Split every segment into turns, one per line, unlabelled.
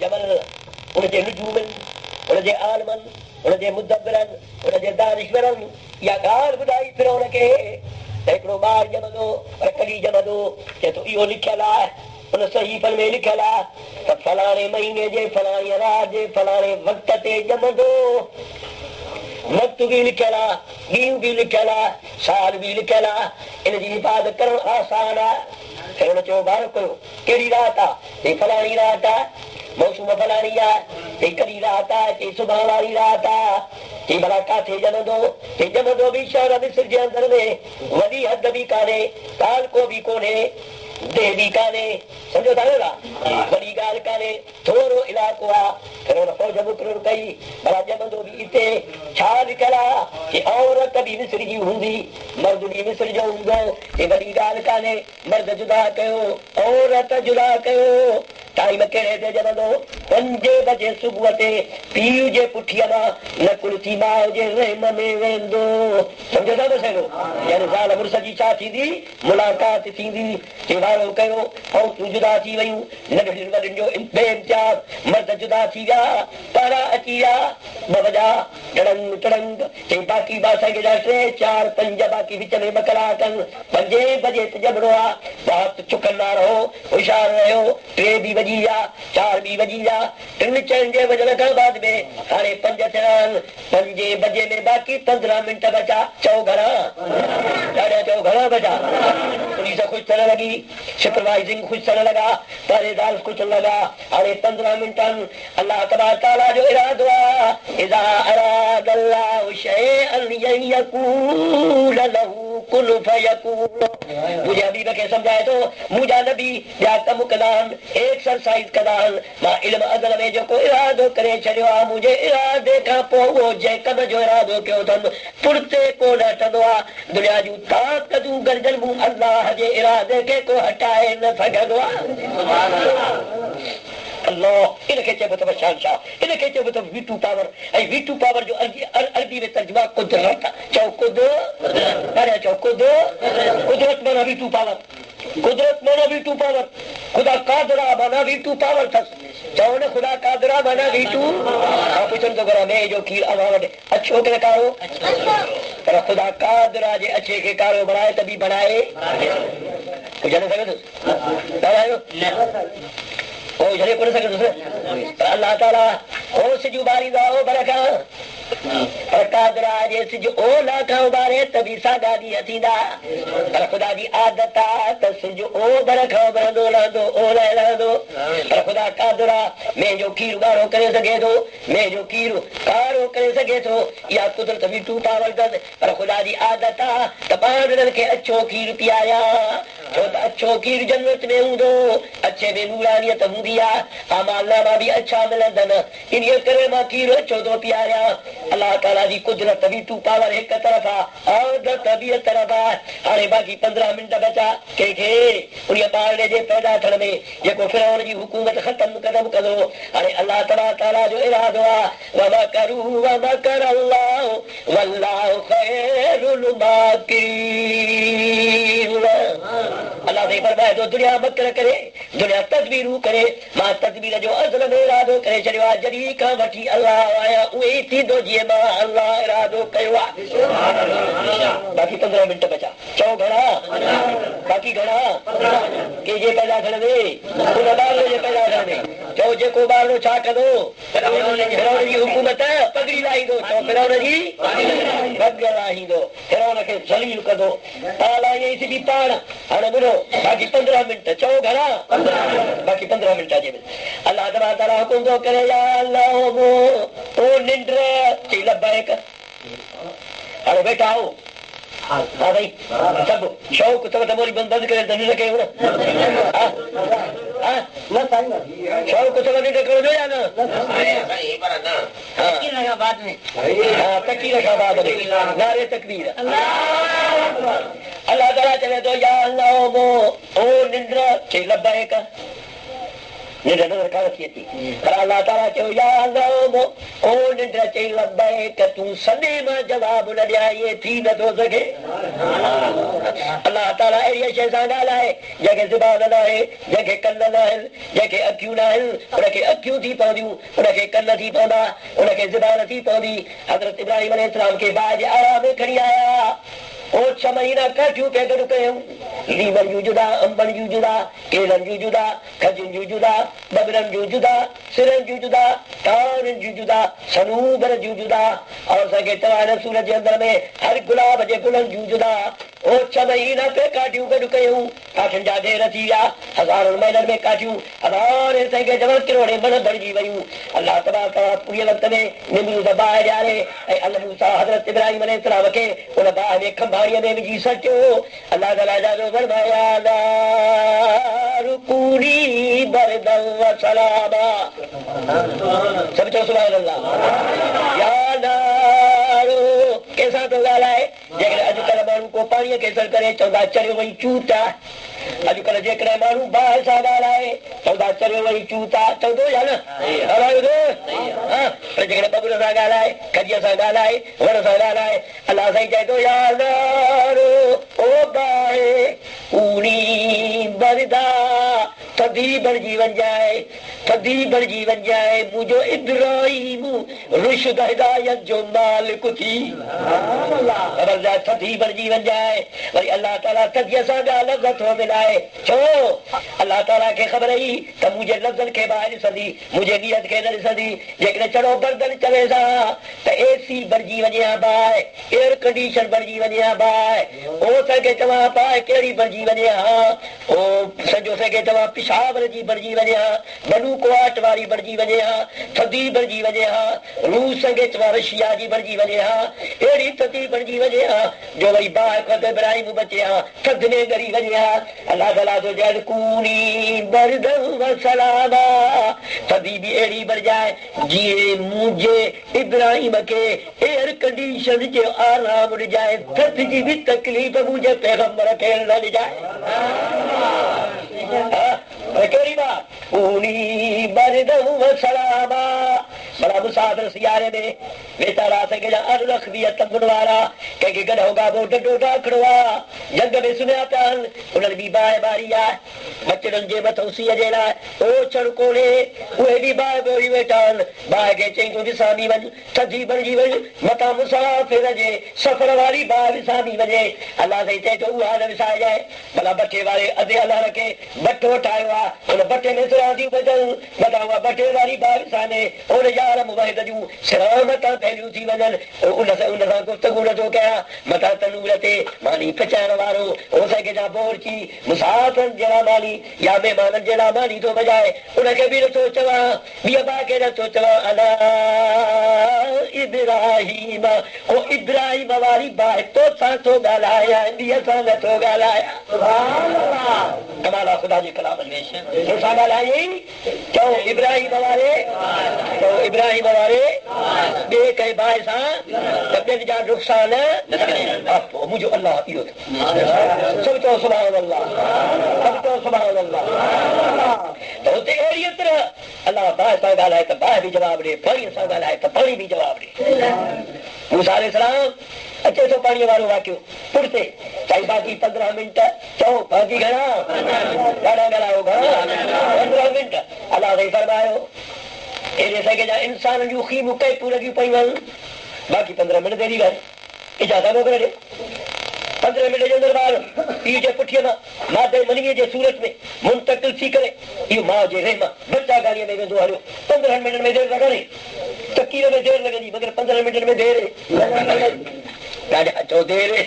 जबल उनजे नुजूमन उनजे आलमन उनजे मुदब्बिरन उनजे दानिशवरन या ॻाल्हि ॿुधाई फिरौन खे त हिकिड़ो ॿार ॼमंदो पर कॾहिं ॼमंदो चए थो इहो लिखियलु आहे उन सहीफ़नि में लिखियलु आहे त फलाणे महीने जे फलाणी रात जे फलाणे वक़्त ते ॼमंदो वक़्त बि लिखियलु आहे ॾींहुं बि लिखियलु आहे साल बि लिखियलु आहे इन जी हिफ़ाज़त करणु आसान आहे फिर हुन चयो ॿार कयो कहिड़ी राति आहे चई फलाणी राति आहे मौसम फलाणी आहे चई कॾहिं राति आहे चई सुभाणे वारी राति आहे चई भला किथे ॼमंदो चई ॼमंदो बि शहर मिस्र जे अंदर में वॾी हद बि कान्हे तालको बि कोन्हे देह बि कान्हे सम्झो था न वॾी ॻाल्हि कान्हे थोरो इलाइक़ो आहे फिर हुन फौज मुक़ररु कई भला ॼमंदो बि हिते छा लिखियलु आहे कि औरत बि मिस्र जी हूंदी मर्द बि मिस्र जो हूंदो हे वॾी ॻाल्हि कान्हे मर्द जुदा कयो औरत जुदा कयो टाइम कहिड़े ते ॼमंदो 5 बजे सुबुह ते पीउ जे पुठीअ मां नकुल थी माउ जे रहम में वेंदो सम्झो था न सघो यानी ज़ाल मुड़ुस जी छा थींदी मुलाक़ात थींदी वारो कयो ऐं तूं जुदा थी वयूं नंढड़ियुनि वॾनि जो बेइम्तियाज़ मर्द जुदा थी विया पारा अची विया 2 वॼा टड़ंग टड़ंग चई बाक़ी बासंग जा 3 4 5 बाक़ी विच में 2 कलाकनि 5 बजे ते ॼमणो आहे बात चुकंदा रहो होशियार रहियो 3 बि वॼी विया 4 बि वॼी विया 3 4 जे वॼण खां बाद में हाणे 5 थिया 5 बजे में बाक़ी 15 मिंट बचा चओ घणा ॾाढा चओ घणा बचा पुलिस ख़ुशि थियण लॻी सुपरवाइजिंग ख़ुशि थियण लॻा पहरेदार ख़ुशि लॻा हाणे 15 मिंटनि अलाह तबारक ताला जो इरादो आहे इज़ा अराद अल्लाहु शैअन यक़ूल लहू कुन फयकून मुंहिंजे हबीब खे सम्झाए थो मुंहिंजा नबी ॿिया कम कंदा आहिनि एक्सरसाइज कंदा आहिनि मां इल्म अज़ल में जेको इरादो करे छॾियो आहे मुंहिंजे इरादे खां पोइ उहो जंहिं कम जो इरादो कयो अथनि पुरते कोन हटंदो आहे दुनिया जूं ताक़तूं गरजनूं अल्लाह जे इरादे खे को हटाए न सघंदो आहे अल्लाह इनखे चइबो अथव शहंशाह इनखे चइबो अथव वीटू पावर ऐं वीटू पावर जो अरबी में तर्जुमा कुदरत चओ कुदरत माना वीटू पावर कुदरत माना वीटू पावर खुदा कादरा माना वीटू पावर अथसि चओ न खुदा कादरा माना वीटू पुछनि थो करा मैं जो खीर अवां वटि अछो के कारो पर खुदा कादरा जे अछे खे कारो बणाए त बि बणाए कुझु न सघंदुसि कोई झले कोन सघंदुसि पर अलाह ताला हो सिज उॿारींदो आहे बरखा पर कादरा जे सिज ओला खां उॿारे त बि साॻा ॾींहं थींदा पर ख़ुदा जी आदत आहे त सिज ओभर खां उभरंदो रहंदो ओलह रहंदो पर ख़ुदा कादरा में जो खीर ॻाढ़ो करे सघे थो में जो खीर कारो करे सघे थो इहा कुदरत बि टू पावर अथसि पर ख़ुदा जी आदत आहे त ॿारनि खे अछो खीर पीआरिया छो त अछो खीर जन्नत में हूंदो अच्छे में नूरानियत हूंदी आहे अमाल नामा बि अच्छा मिलंदनि इन करे मां खीर अछो थो पीआरिया अल्लाह ताला जी कुदरत बि टू पावर हिकु तरफ़ आहे आदत ॿिए तरफ़ आहे हाणे बाक़ी 15 मिंट बचा कंहिंखे उन ॿारड़े जे पैदा थियण में जेको फिरौन जी हुकूमत ख़तम कदम कंदो हाणे अल्लाह ताला जो इरादो आहे वमकरू वमकर अल्लाह वल्लाहु खैरुल माकिरीन अल्लाह ने फरमाए थो दुनिया मकर करे दुनिया तदबीरूं करे मां तदबीर जो अज़ल में इरादो करे छॾियो आहे जॾहिं खां वठी अल्लाह आया उहे ई थींदो जीअं मां अल्लाह इरादो कयो आहे बाक़ी 15 मिंट बचा चओ घणा बाक़ी घणा कंहिंजे पैदा थियण में उन ॿारड़े जे पैदा थियण में चओ जेको ॿारड़ो छा कंदो फिरौन जी हुकूमत पगड़ी लाहींदो चओ फिरौन जी पग लाहींदो फिरौन खे ज़लील कंदो ताला ईअं सिधी पाण हाणे ॿुधो बाक़ी 15 मिंट चओ घणा बाक़ी 15 मिंट जे में अल्लाह ताला हुकुम थो करे या अल्लाह ओ निंड चई लबैक हाणे वेठा हो हा भाई सभु शौक़ अथव त मोरी बंदि करे धनी न कयो शौक़ अथव निंड करणो या न तकीर खां बाद में नारे तकबीर अल्लाह ताला चवे थो या अल्लाह ओ निंड चई लबैक निंड नज़र कान थी अची पर अल्लाह ताला चयो या अल्लाह ओ निंड चई लबैक तूं सॾे मां जवाब न ॾियां इहे थी नथो सघे। अल्लाह ताला अहिड़ी शइ सां ॻाल्हाए जंहिंखे ज़ुबान न आहे, जंहिंखे कन न आहिनि, जंहिंखे अखियूं न आहिनि, उनखे अखियूं थी पवंदियूं, उनखे कन थी पवंदा, उनखे ज़ुबान थी पवंदी। हज़रत इब्राहिम अलैहिस्सलाम खे बाहि जे आरा में खणी आया, ओ 6 महीना काठियूं पे गॾु कयूं, लीमन जूं जुदा, अंबनि जूं जुदा, केलनि जूं जुदा, खजुनि जूं जुदा, बबरनि जूं जुदा, सिरनि जूं जुदा, तारनि जूं जुदा, सनूबर जूं जुदा, और असांखे तव्हां सूरत जे अंदर में हर गुलाब जे गुलनि जूं जुदा। ओ 6 महीना पे काठियूं गॾु कयूं, काठियुनि जा ढेर थी विया, हज़ारनि महीननि में काठियूं हज़ारे सैके जमा किरोड़े मन भरिजी वयूं। अल्लाह तबारक व तआला पूरे वक़्त में निमरूज़ बाहि ॾियारे ऐं अल्लाह मूसा हज़रत इब्राहिम अलैहिस्सलाम खे उन बाहि में खंभाड़ीअ में विझी सटियो। अल्लाह ताला जा फरमाया नारु कूनी बरदन व सलामा। सब चओ सुभान अल्लाह। या नारु कंहिंसां थो ॻाल्हाए? जेकॾहिं अॼुकल्ह माण्हू को पाणीअ खे असर करे चवंदा चरियो वई चूता। अॼुकल्ह जेकॾहिं माण्हू बाहि सां ॻाल्हाए चवंदा चरियो वई चूता, चवंदो या न? पर जेकॾहिं बबुर सां ॻाल्हाए, खजीअ सां ॻाल्हाए, वण सां ॻाल्हाए, अलाह साईं चए थो या नारो ओ बाहि कूनी बरदा, थधी बणिजी वञजाए, थधी बणिजी वञजाए, मुंहिंजो इब्राहिम रुशद हिदायत जो मालिक थी। ख़बरदार थधी बणिजी वञजाए। वरी अल्लाह ताला थधीअ सां ॻाल्हि नथो मिलाए, छो? अल्लाह ताला खे ख़बर हुई त मुंहिंजे लफ़्ज़नि खे ॿाहिरि ॾिसंदी, मुंहिंजे नियत खे न ॾिसंदी। जेकॾहिं चढ़ो बर्दन चवे सां त एसी बणिजी वञे हा बाहि, एयर कंडीशन बणिजी वञे हा बाहि, ओ असांखे चवां बाहि कहिड़ी बणिजी वञे हा, ओ सॼो असांखे चवां पिशावर जी बणिजी वञे हा, बनू क्वाट वारी बणिजी वञे हा, थधी बणिजी वञे हा, रूस खे चवां रशिया जी बणिजी वञे हा, अहिड़ी थधी बणिजी वञे हा जो वरी बाहि खां त इब्राहिम बचे हा, थधि में ॻरी वञे हा। अल्लाह ताला जो चए कूनी बरदन व सलामा, थधी बि अहिड़ी बणिजाए जीअं मुंहिंजे इब्राहिम खे एयर कंडीशन जो आराम ॾिजाए, थधि जी बि तकलीफ़ मुंहिंजे पैगंबर खे न ॾिजाए। कहिड़ी बात? कूनी बरदन व सलामा। भला मुसाफ़िर सियारे में वेचारा असांखे अठ लख वीह तंबुनि वारा, कंहिंखे गॾो गाबो डंडो डाखड़ो आहे, जंग में सुम्हिया पिया आहिनि, उन्हनि बि बाहि ॿारी आहे बचड़नि जे मथां सीअ जे लाइ, ओछड़ कोन्हे, उहे बि बाहि ॿोरी वेठा आहिनि। बाहि खे चई तूं विसामी वञ, थधी बणिजी वञ, मथां मुसाफ़िर जे सफ़र वारी बाहि विसामी वञे। अल्लाह साईं चए थो उहा न विसाइजाए। भला भट्टे वारे अधे अल्लाह खे भट्टो ठाहियो आहे, हुन भट्टे में सिरां थियूं बचनि, मथां उहा भट्टे वारी बाहि विसामे, उन यार मुबाहिद जूं सिरां मथां फैलियूं थी वञनि, उन सां गुफ़्तगू नथो कयां, मथां तनूर ते मानी पचाइण वारो असांखे जा बोरची मुसाफ़िरनि जहिड़ा मानी या महिमाननि जहिड़ा मानी थो बजाए, उनखे बि नथो चवां, ॿिए बाहि खे नथो चवां अला इब्राहिम, ओ इब्राहिम वारी बाहि तोसां थो ॻाल्हायां, ॿिए सां नथो ॻाल्हायां। कमाल ख़ुदा जे कलाम में तोसां ॻाल्हायईं, चओ इब्राहिम वारे, चओ इब्राहिम वारे, ॿिए कंहिं बाहि सां त ॿियनि जा नुक़सान मुंहिंजो अलाह इहो सब चओ सुभान अल्लाह, सब चओ सुभान अल्लाह। त हुते अहिड़ी तरह अल्लाह बाहि सां ॻाल्हाए त बाहि बि जवाबु ॾे, पाणीअ सां ॻाल्हाए त पाणी बि जवाबु ॾे। मूसा अलैहिस्सलाम अचे थो पाणीअ वारो वाक़ियो पुठिते, साईं बाक़ी 15 मिंट, चओ बाक़ी घणा? ॾाढा ॻाल्हायो, घणा? 15 मिंट। अल्लाह साईं फरमायो एॾे सघे जा इंसान जूं ख़ीमूं कैपूं लॻियूं पयूं आहिनि, बाक़ी 15 मिंट देरी ॻाल्हि इजाज़त मोकिले ॾे। 15 मिंट जे अंदरि ॿार पीउ जे पुठीअ मां मादे मनीअ जे सूरत में मुंतकिल थी करे इहो माउ जे रहम बच्चा गाड़ीअ में वेंदो हलियो। 15 मिंटनि में देरि लॻणी, तकीर में देरि लॻंदी, मगर 15 मिंटनि में देरि ॾाढा चओ देरि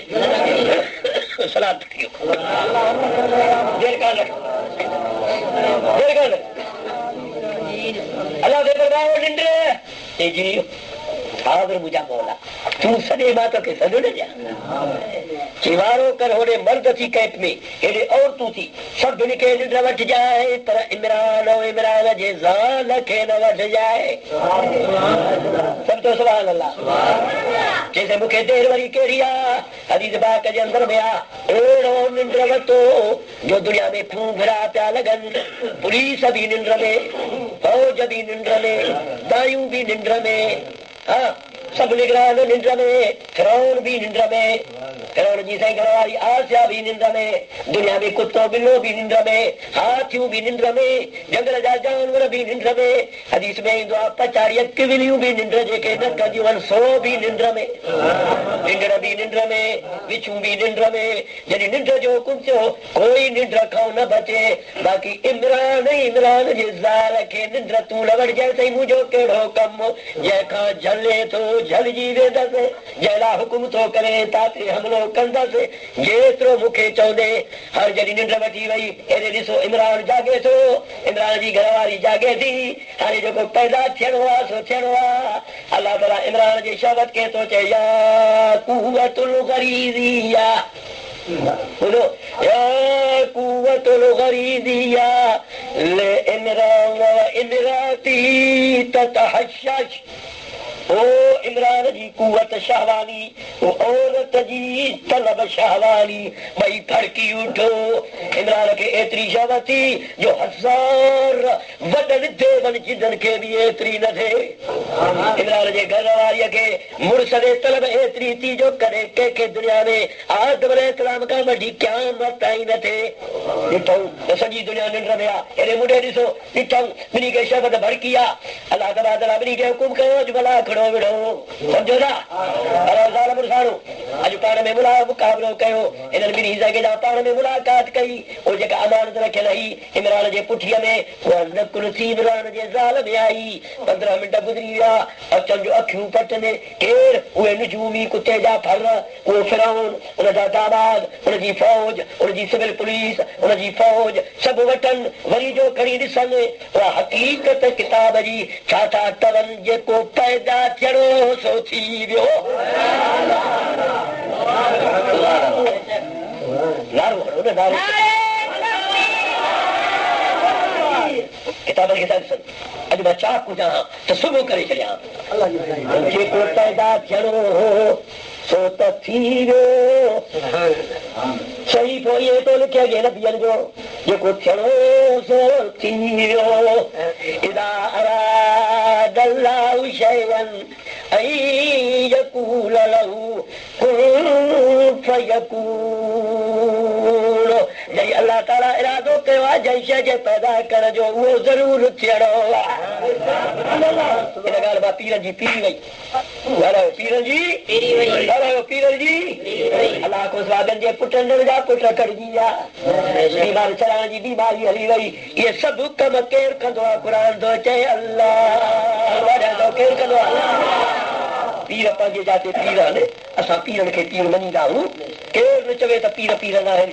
सलाद थी वियो, देरि कान लॻी, देरि कान लॻी। अल्लाह से फरमायो निंड जी हाज़िर मुंहिंजा मौला, तूं सॼे मां तोखे सॾु न ॾियां, चिवारो कर होॾे मर्द थी कैप में, हेॾे औरतूं थी, सभिनी खे निंड वठिजाए, पर इमरान ऐं इमरान जे ज़ाल खे न वठिजाए। सब तो सुभान अल्लाह। जैसे मूंखे देर वरी कहिड़ी आहे हदीस पाक जे अंदर में आहे अहिड़ो निंड वरितो जो दुनिया में खूं घिरा पिया लॻनि पुलिस बि निंड में फौज बि निंड में दायूं बि निंड में सब निगरान निंड में फिरौन भी निंड में फिरौन जी साईं घरवारी आसिया भी निंड में दुनिया में कुत्तो बिल्लो भी निंड में हाथियूं भी निंड में जंगल जा जानवर भी निंड में हदीस में ईंदो आहे पचाड़ीअ किविलियूं भी निंड जेके न कंदियूं आहिनि सो भी निंड में निंड भी निंड में विछूं भी निंड में जॾहिं निंड जो हुकुम थियो कोई निंड खां न बचे बाक़ी इमरान जे ज़ाल खे निंड तूं न वठिजांइ साईं मुंहिंजो कहिड़ो कमु जंहिंखां झले थो झलिजी वेंदसि जहिड़ा हुकुम थो करे ताते हमलो कंदसि जेतिरो मूंखे चवंदे हर जॾहिं निंड वठी वई एॾे ॾिसो इमरान जागे थो इमरान जी घरवारी जागे थी हाणे जेको पैदा थियणो आहे सो थियणो आहे अलाह ताला इमरान जे शहवत खे थो चए या कुव्वतुल गरीज़िया बोलो या कुव्वतुल गरीज़िया ले इमरान इमराती ततहश्शश ओ इमरान जी कुवत शहवानी ओ औरत जी तलब शहवानी भई फड़की उठो इमरान खे एतिरी शहवत थी जो हजार वॾनि देवनि जिदनि खे बि एतिरी न थिए इमरान जे घर वारीअ खे मुड़ुस जे तलब एतिरी थी जो कॾहिं कंहिंखे दुनिया में आदम अलैहिस्सलाम खां वठी क़यामत ताईं न थिए ॾिठऊं त सॼी दुनिया निंड में आहे हेॾे मुंडे ॾिसो ॾिठऊं ॿिन्ही खे शहवत भड़की आहे अलाह ताला ॿिन्ही खे हुकुम कयो जो भला समझो था अॼु पाण में मुक़ाबिलो कयो हिननि ॿिन्ही जॻह जा पाण में मुलाक़ात कई उहो जेका अमानत रखियल हुई इमरान जे पुठीअ में उहा नकुल थी इमरान जे ज़ाल में आई 15 मिंट गुज़री विया अचनि जो अखियूं पटनि केर उहे निजूमी कुते जा फर उहो फिरौन उन जा दामाद उनजी फौज उनजी सिविल पुलिस उनजी फौज सभु वठनि वरी जो खणी ॾिसनि उहा हक़ीक़त किताब जी छा छा अथवनि जेको पैदा थियणो सो थी वियो किताब खे था ॾिसनि अॼु मां छा पुछां त सुबुह करे छॾियां जेको पैदा थियणो सो त थी वियो सही पोइ इहो थो लिखियो जे नबियनि जो जेको थियणो सो थी वियो इदा अरादल्लाहु शैअन ऐं यक़ूल लहू कुन फयकून जंहिं अलाह ताला इरादो कयो आहे जंहिं शइ जे पैदा करण जो उहो ज़रूरु थियणो आहे इन ॻाल्हि मां पीरनि जी पीरी वई ॻाल्हायो पीरनि जी ॻाल्हायो पीरनि जी अलाह को स्वागन जे पुटनि जा पुट कढिजी विया बीमार चढ़ाइण जी बीमारी हली वई इहे सभु कम केरु कंदो आहे क़ुर थो चए अलाह केरु कंदो आहे पीर पंहिंजे जाते पीर आहिनि असां पीरनि खे पीर मञींदा आहियूं केरु न चवे त पीर पीर न आहिनि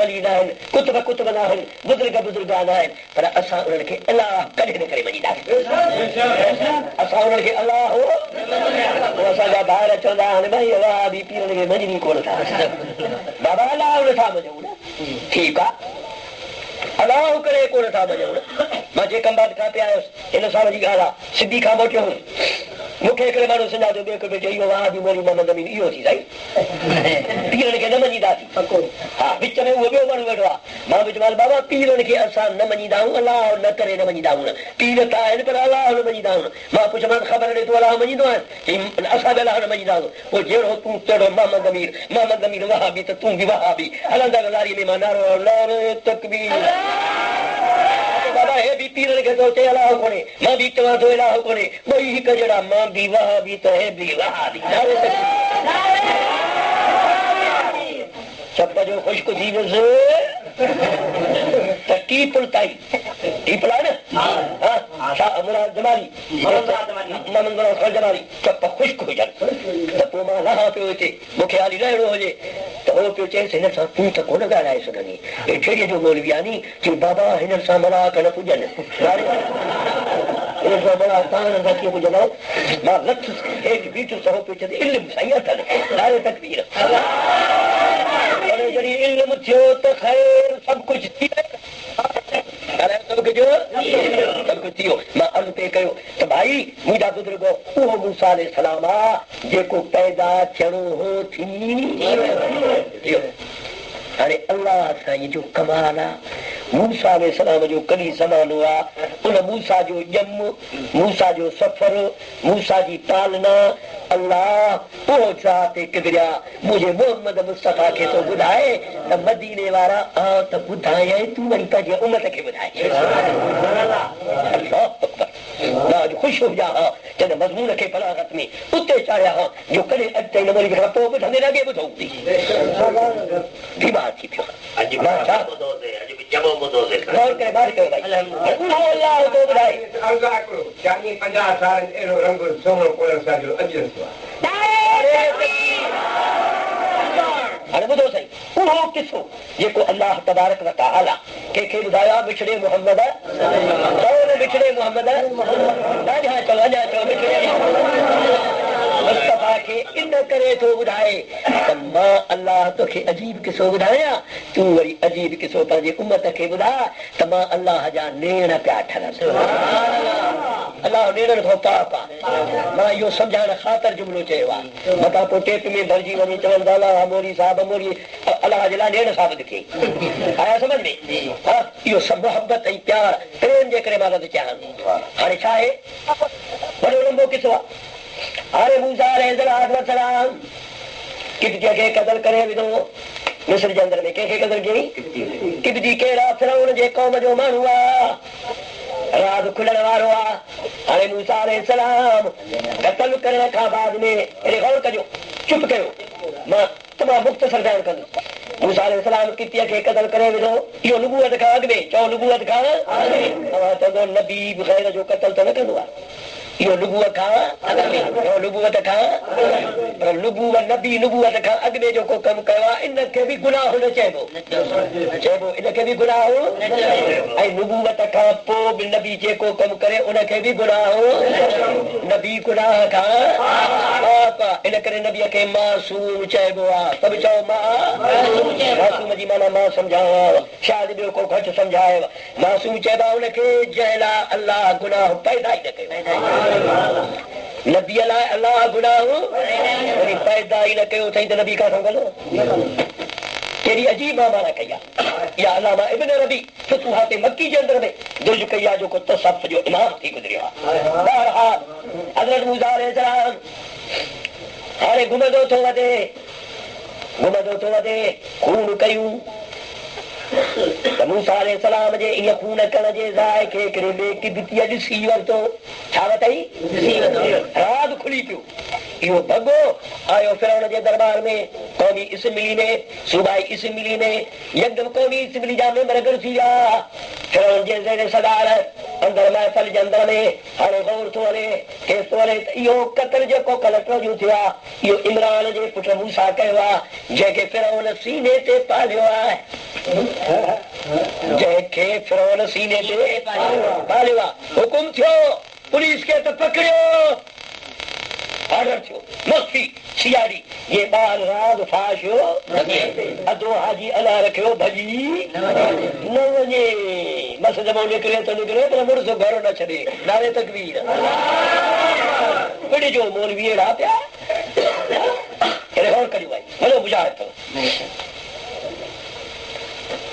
वली न आहिनि कुतुब न आहिनि बुज़ुर्ग न आहिनि पर असां उन्हनि खे अलाह कॾहिं न करे मञींदा आहियूं असां उन्हनि खे अलाह हो असांजा ॿार चवंदा आहिनि भई अलाह बि पीरनि खे मञणी कोन था बाबा अलाह उन सां मञूं न ठीकु आहे अलाह करे कोन था मञूं मां जे कंबाद खां पिया आयुसि हिन साल जी ॻाल्हि आहे सिधी खां मोटियो मूंखे हिकिड़े माण्हू सुञातो ॿिए हिकिड़ो चई इहो वाह मोरी मोहम्मद अमीन इहो थी साईं पीरनि खे न मञीदासीं हा विच में उहो ॿियो माण्हू वेठो आहे मां बि चवां बाबा पीरनि खे असां न मञीदा आहियूं अलाह न करे न मञीदा आहियूं पीर त आहिनि पर अलाह न मञीदा आहियूं मां पुछमांसि ख़बर ॾे तूं अलाह मञीदो आहीं असां बि अलाह न मञीदा आहियूं पोइ जहिड़ो तूं तहिड़ो मोहम्मद अमीर वहाबी त तूं बि वहाबी हलंदा गज़ारी में मां नारो तकबीर बाबा हे बि पीरनि खे थो चए अलाह कोन्हे मां बि चवां थो अलाह कोन्हे ॿई हिकु जहिड़ा मां बि वहाबी त हे बि वहाबी छप जो ख़ुश्क थी वियुसि त टीपुल ताईं टीपुल आहे न जमाली चप ख़ुश्क हुजनि त पोइ मां लहां पियो हिते मूंखे हाली रहणो हुजे त उहो पियो चएसि हिन सां तूं त कोन ॻाल्हाए सघंदी हे छेड़ीअ जो मोल बि नी चई बाबा हिननि सां मलाक न पुॼनि हिननि सां मलाक तव्हां सां कीअं पुॼंदो मां लथ हेठि बीठुसि त उहो पियो चए इल्मु साईं अथनि नारे तकबीर जॾहिं इल्मु थियो त ख़ैर सभु कुझु थी सभु कुझु थियो मां अर्ज़ पे कयो त भाई मुंहिंजा बुज़ुर्गो उहो मूसा अलैहिस्सलाम आहे जेको पैदा थियणो हो थी वियो। हाणे अल्लाह साईं जो कमाल आहे मूसा अलैहिस्सलाम जो कॾहिं ज़मानो आहे उन मूसा जो ॼम मूसा जो सफ़र मूसा जी पालना अल्लाह उहो ज़ात किबरिया मुंहिंजे मोहम्मद मुस्तफ़ा खे थो ॿुधाए त मदीने वारा त ॿुधाए तूं वरी पंहिंजे उमत खे ॿुधाए ख़ुशि हुजा हा जॾहिं मज़मून खे बलागत में उते चाढ़िया हा जो कॾहिं अॼु ताईं न वरी पोइ ॿुधंदे न अॻे ॿुधूं बीमार थी पियो गौर करे बार कयो भाई उहो अल्लाह थो ॿुधाए
40-50 साल अहिड़ो रंग सोनो कोन साजो अॼु
हाणे ॿुधो साईं उहो किसो जेको अल्लाह तबारक व तआला कंहिंखे ॿुधायो बिछड़े मोहम्मद बिछड़े मोहम्मद अञा चओ बिछड़े मुस्तफ़ा खे इन करे थो ॿुधाए त मां अल्लाह तोखे अजीब किसो ॿुधायां तूं वरी अजीब किसो पंहिंजे उमत खे ॿुधा त मां अल्लाह जा नेण पिया ठरनि अल्लाह नेणनि खां पाप आहे मां इहो सम्झाइण ख़ातिर जुमिलो चयो आहे मथां पोइ टेप में भरिजी वञी चवनि था अलाह मोरी साहब मोरी अलाह जे लाइ नेण साबित कई आया समझ में हा इहो सभु मोहबत ऐं प्यार प्रेम जे करे मां नथो चाहियां हाणे छा आहे वॾो लंबो किसो आहे हाणे मूसा अलैहिस्सलाम किबतीअ खे क़तल करे विधो मिस्र जे अंदर में कंहिंखे क़तल कई किबती केरु आहे फिरौन जे क़ौम जो माण्हू आहे राज़ खुलण वारो आहे हाणे मूसा अलैहिस्सलाम क़तल करण खां बाद में अरे गौर कजो चुप कयो मां तमामु मुख़्तसर बयान कंदुसि मूसा अलैहिस्सलाम किबतीअ खे क़तल करे विधो इहो नुबूवत खां अॻु में चओ नुबूवत खां तव्हां चवंदो नबी ग़ैर जो क़तल त न कंदो आहे इहो नुबूवत खां नुबूवत खां नुबूवत नबी नुबूवत खां अॻु में जेको कमु कयो आहे इनखे बि गुनाह न चइबो इनखे बि गुनाह ऐं नुबूवत खां पोइ बि नबी जेको कमु करे उनखे बि गुनाह नबी गुनाह खां इन करे नबीअ खे मासूम चइबो आहे सभु चओ मासूम जी माना मां सम्झायो शायदि ॿियो को घटि सम्झायो मासूम चइबो आहे उनखे जंहिं लाइ अल्लाह गुनाह पैदा ई न कयो नबीअ लाइ अल्लाह गुनाह वरी पैदा ई न कयो अथई त नबी काथां गलो कहिड़ी अजीब माना कई आहे या अलामा इब्न रबी फुतूहात मक्की जे अंदर में दर्ज कई आहे जेको तसव्वुफ जो इमाम थी गुज़रियो आहे बहरहाल हज़रत मूसा अलैहिस्सलाम हाणे घुमंदो थो वधे खून कयूं त मूसा अलैहिस्सलाम जे इन खून करण जे ज़ाइ खे हिकिड़े ॿिए किबतीअ ॾिसी वरितो छा वरितई राज़ खुली पियो इहो भॻो आयो फिरौन जे दरबार में क़ौमी इस्मिली में सूबाई इस्मिली में यकदम क़ौमी इस्मिली जा मेंबर गॾिजी विया फिरौन जे ज़ेर सदारत अंदर महफ़िल जे अंदर में हाणे गौर थो हले केस थो हले त इहो क़त्ल जेको कलेक्टर जूं थियो आहे इहो इमरान जे पुट मूसा कयो आहे जंहिंखे फिरौन सीने ते पालियो आहे जंहिंखे फिरौन सीने ते पालियो आहे हुकुम थियो पुलिस खे त पकड़ियो ऑर्डर थियो मख्फी सीआईडी ये ॿार राज़ फाश अधो हाजी अला रखियो भॼी न वञे बस जब निकिरे त निकिरे पर मुड़ुस घर न छॾे नाले तकबीर पिड़ जो मौलवी अहिड़ा पिया गौर करियो भाई वॾो बुझाए अथव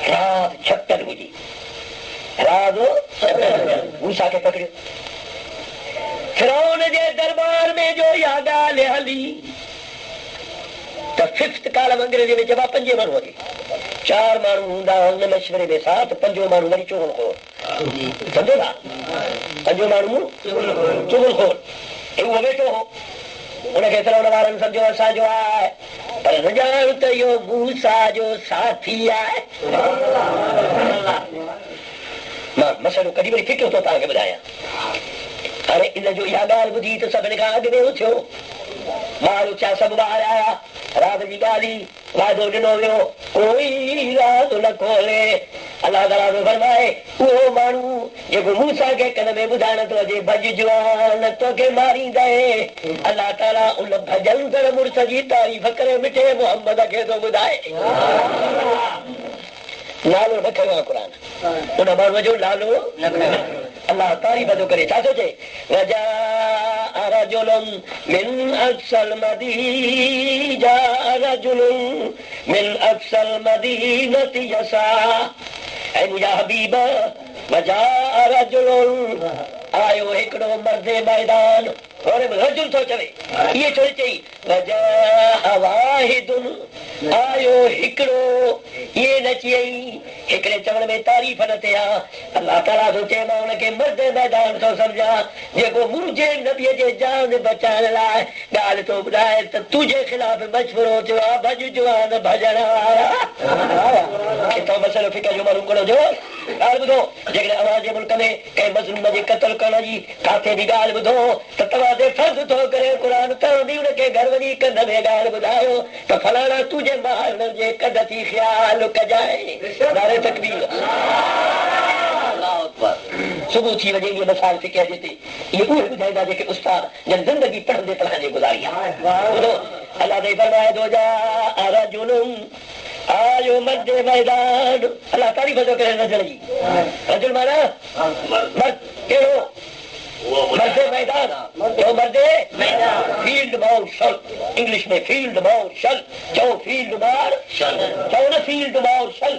रात 76 हुजी रात मूसा खे पकड़ियो फिरौन जे दरबार में जो इहा ॻाल्हि हली त 5th कॉलम अंग्रेजी में चइबा 5 माण्हू हली 4 माण्हू हूंदा हुन मशवरे में साथ 5 माण्हू वरी चुगलखोर सम्झो था 5 माण्हू चुगलखोर उहो वेठो हो उनखे फिरौन वारनि सम्झो असांजो आहे पर न ॼाण त इहो मूसा जो साथी आहे मां मसइलो कॾहिं वरी फिकियो थो तव्हांखे ॿुधायां हाणे इन जो इहा ॻाल्हि ॿुधी त सभिनी खां अॻु में उथियो ॿार उथिया सभु ॿार आया रात जी ॻाल्हि वाइदो ॾिनो वियो कोई राज़ न खोले अलाह ताला थो फरमाए उहो माण्हू जेको मूसा खे कन में ॿुधाइण थो अचे भॼ जवान तोखे मारींदे अलाह ताला उन भॼंदड़ मुड़ुस जी तारीफ़ करे मिठे मोहम्मद खे थो ॿुधाए नालो न खयो आहे क़ुर उन माण्हूअ जो नालो अल्लाह तारीफ़ थो करे, छा थो चए, वजा रजुलुन मिन अक्सल मदीना रजुलुन मिन अक्सल मदीनति यसा, ऐ मुंहिंजा हबीब वजा रजुलुन, आयो हिकिड़ो मर्दे मैदान, रजुल थो चवे, इहे छो चई, वजा वाहिदुन, आयो हिकिड़ो, इहे न चयई, हिकिड़े चवण में तारीफ़ न थिया, अल्लाह ताला थो चए मां हुनखे मर्दे मैदान थो सम्झां, जेको मुंहिंजे नबीअ जे जान बचाइण लाइ ॻाल्हि थो ॿुधाए त तुंहिंजे ख़िलाफ़ मशवरो थियो आहे, भॼ जवान भॼण वारा, किथां मसइलो फिकर जो माण्हू कोन जो। ॻाल्हि ॿुधो, जेकॾहिं अव्हां जे मुल्क में कंहिं मज़लूम जे क़त्ल करण जी काथे बि ॻाल्हि ॿुधो त तव्हां ते फर्ज़ थो करे क़ुर तव्हां बि हुनखे घर वञी कन में ॻाल्हि ॿुधायो त फलाणा तुंहिंजे माल जे कद थी ख़्याल कजाए, नारे तकबीर, सुबुह थी वञे इहे मसाल फिकर जे ते, इहे उहे ॿुधाईंदा जेके उस्ताद जन ज़िंदगी पढ़ंदे पढ़ंदे गुज़ारी आहे। ॿुधो, अल्लाह ने फरमाए थो जा रजुलुन, आयो मर्दे मैदान, अल्लाह तारीफ़ थो करे रजुल जी, रजुल माना मर्द, कहिड़ो मर्दे मैदान, चओ मर्दे मैदान, फील्ड मार्शल, इंग्लिश में फील्ड मार्शल, चओ फील्ड मार्शल, चओ न फील्ड मार्शल,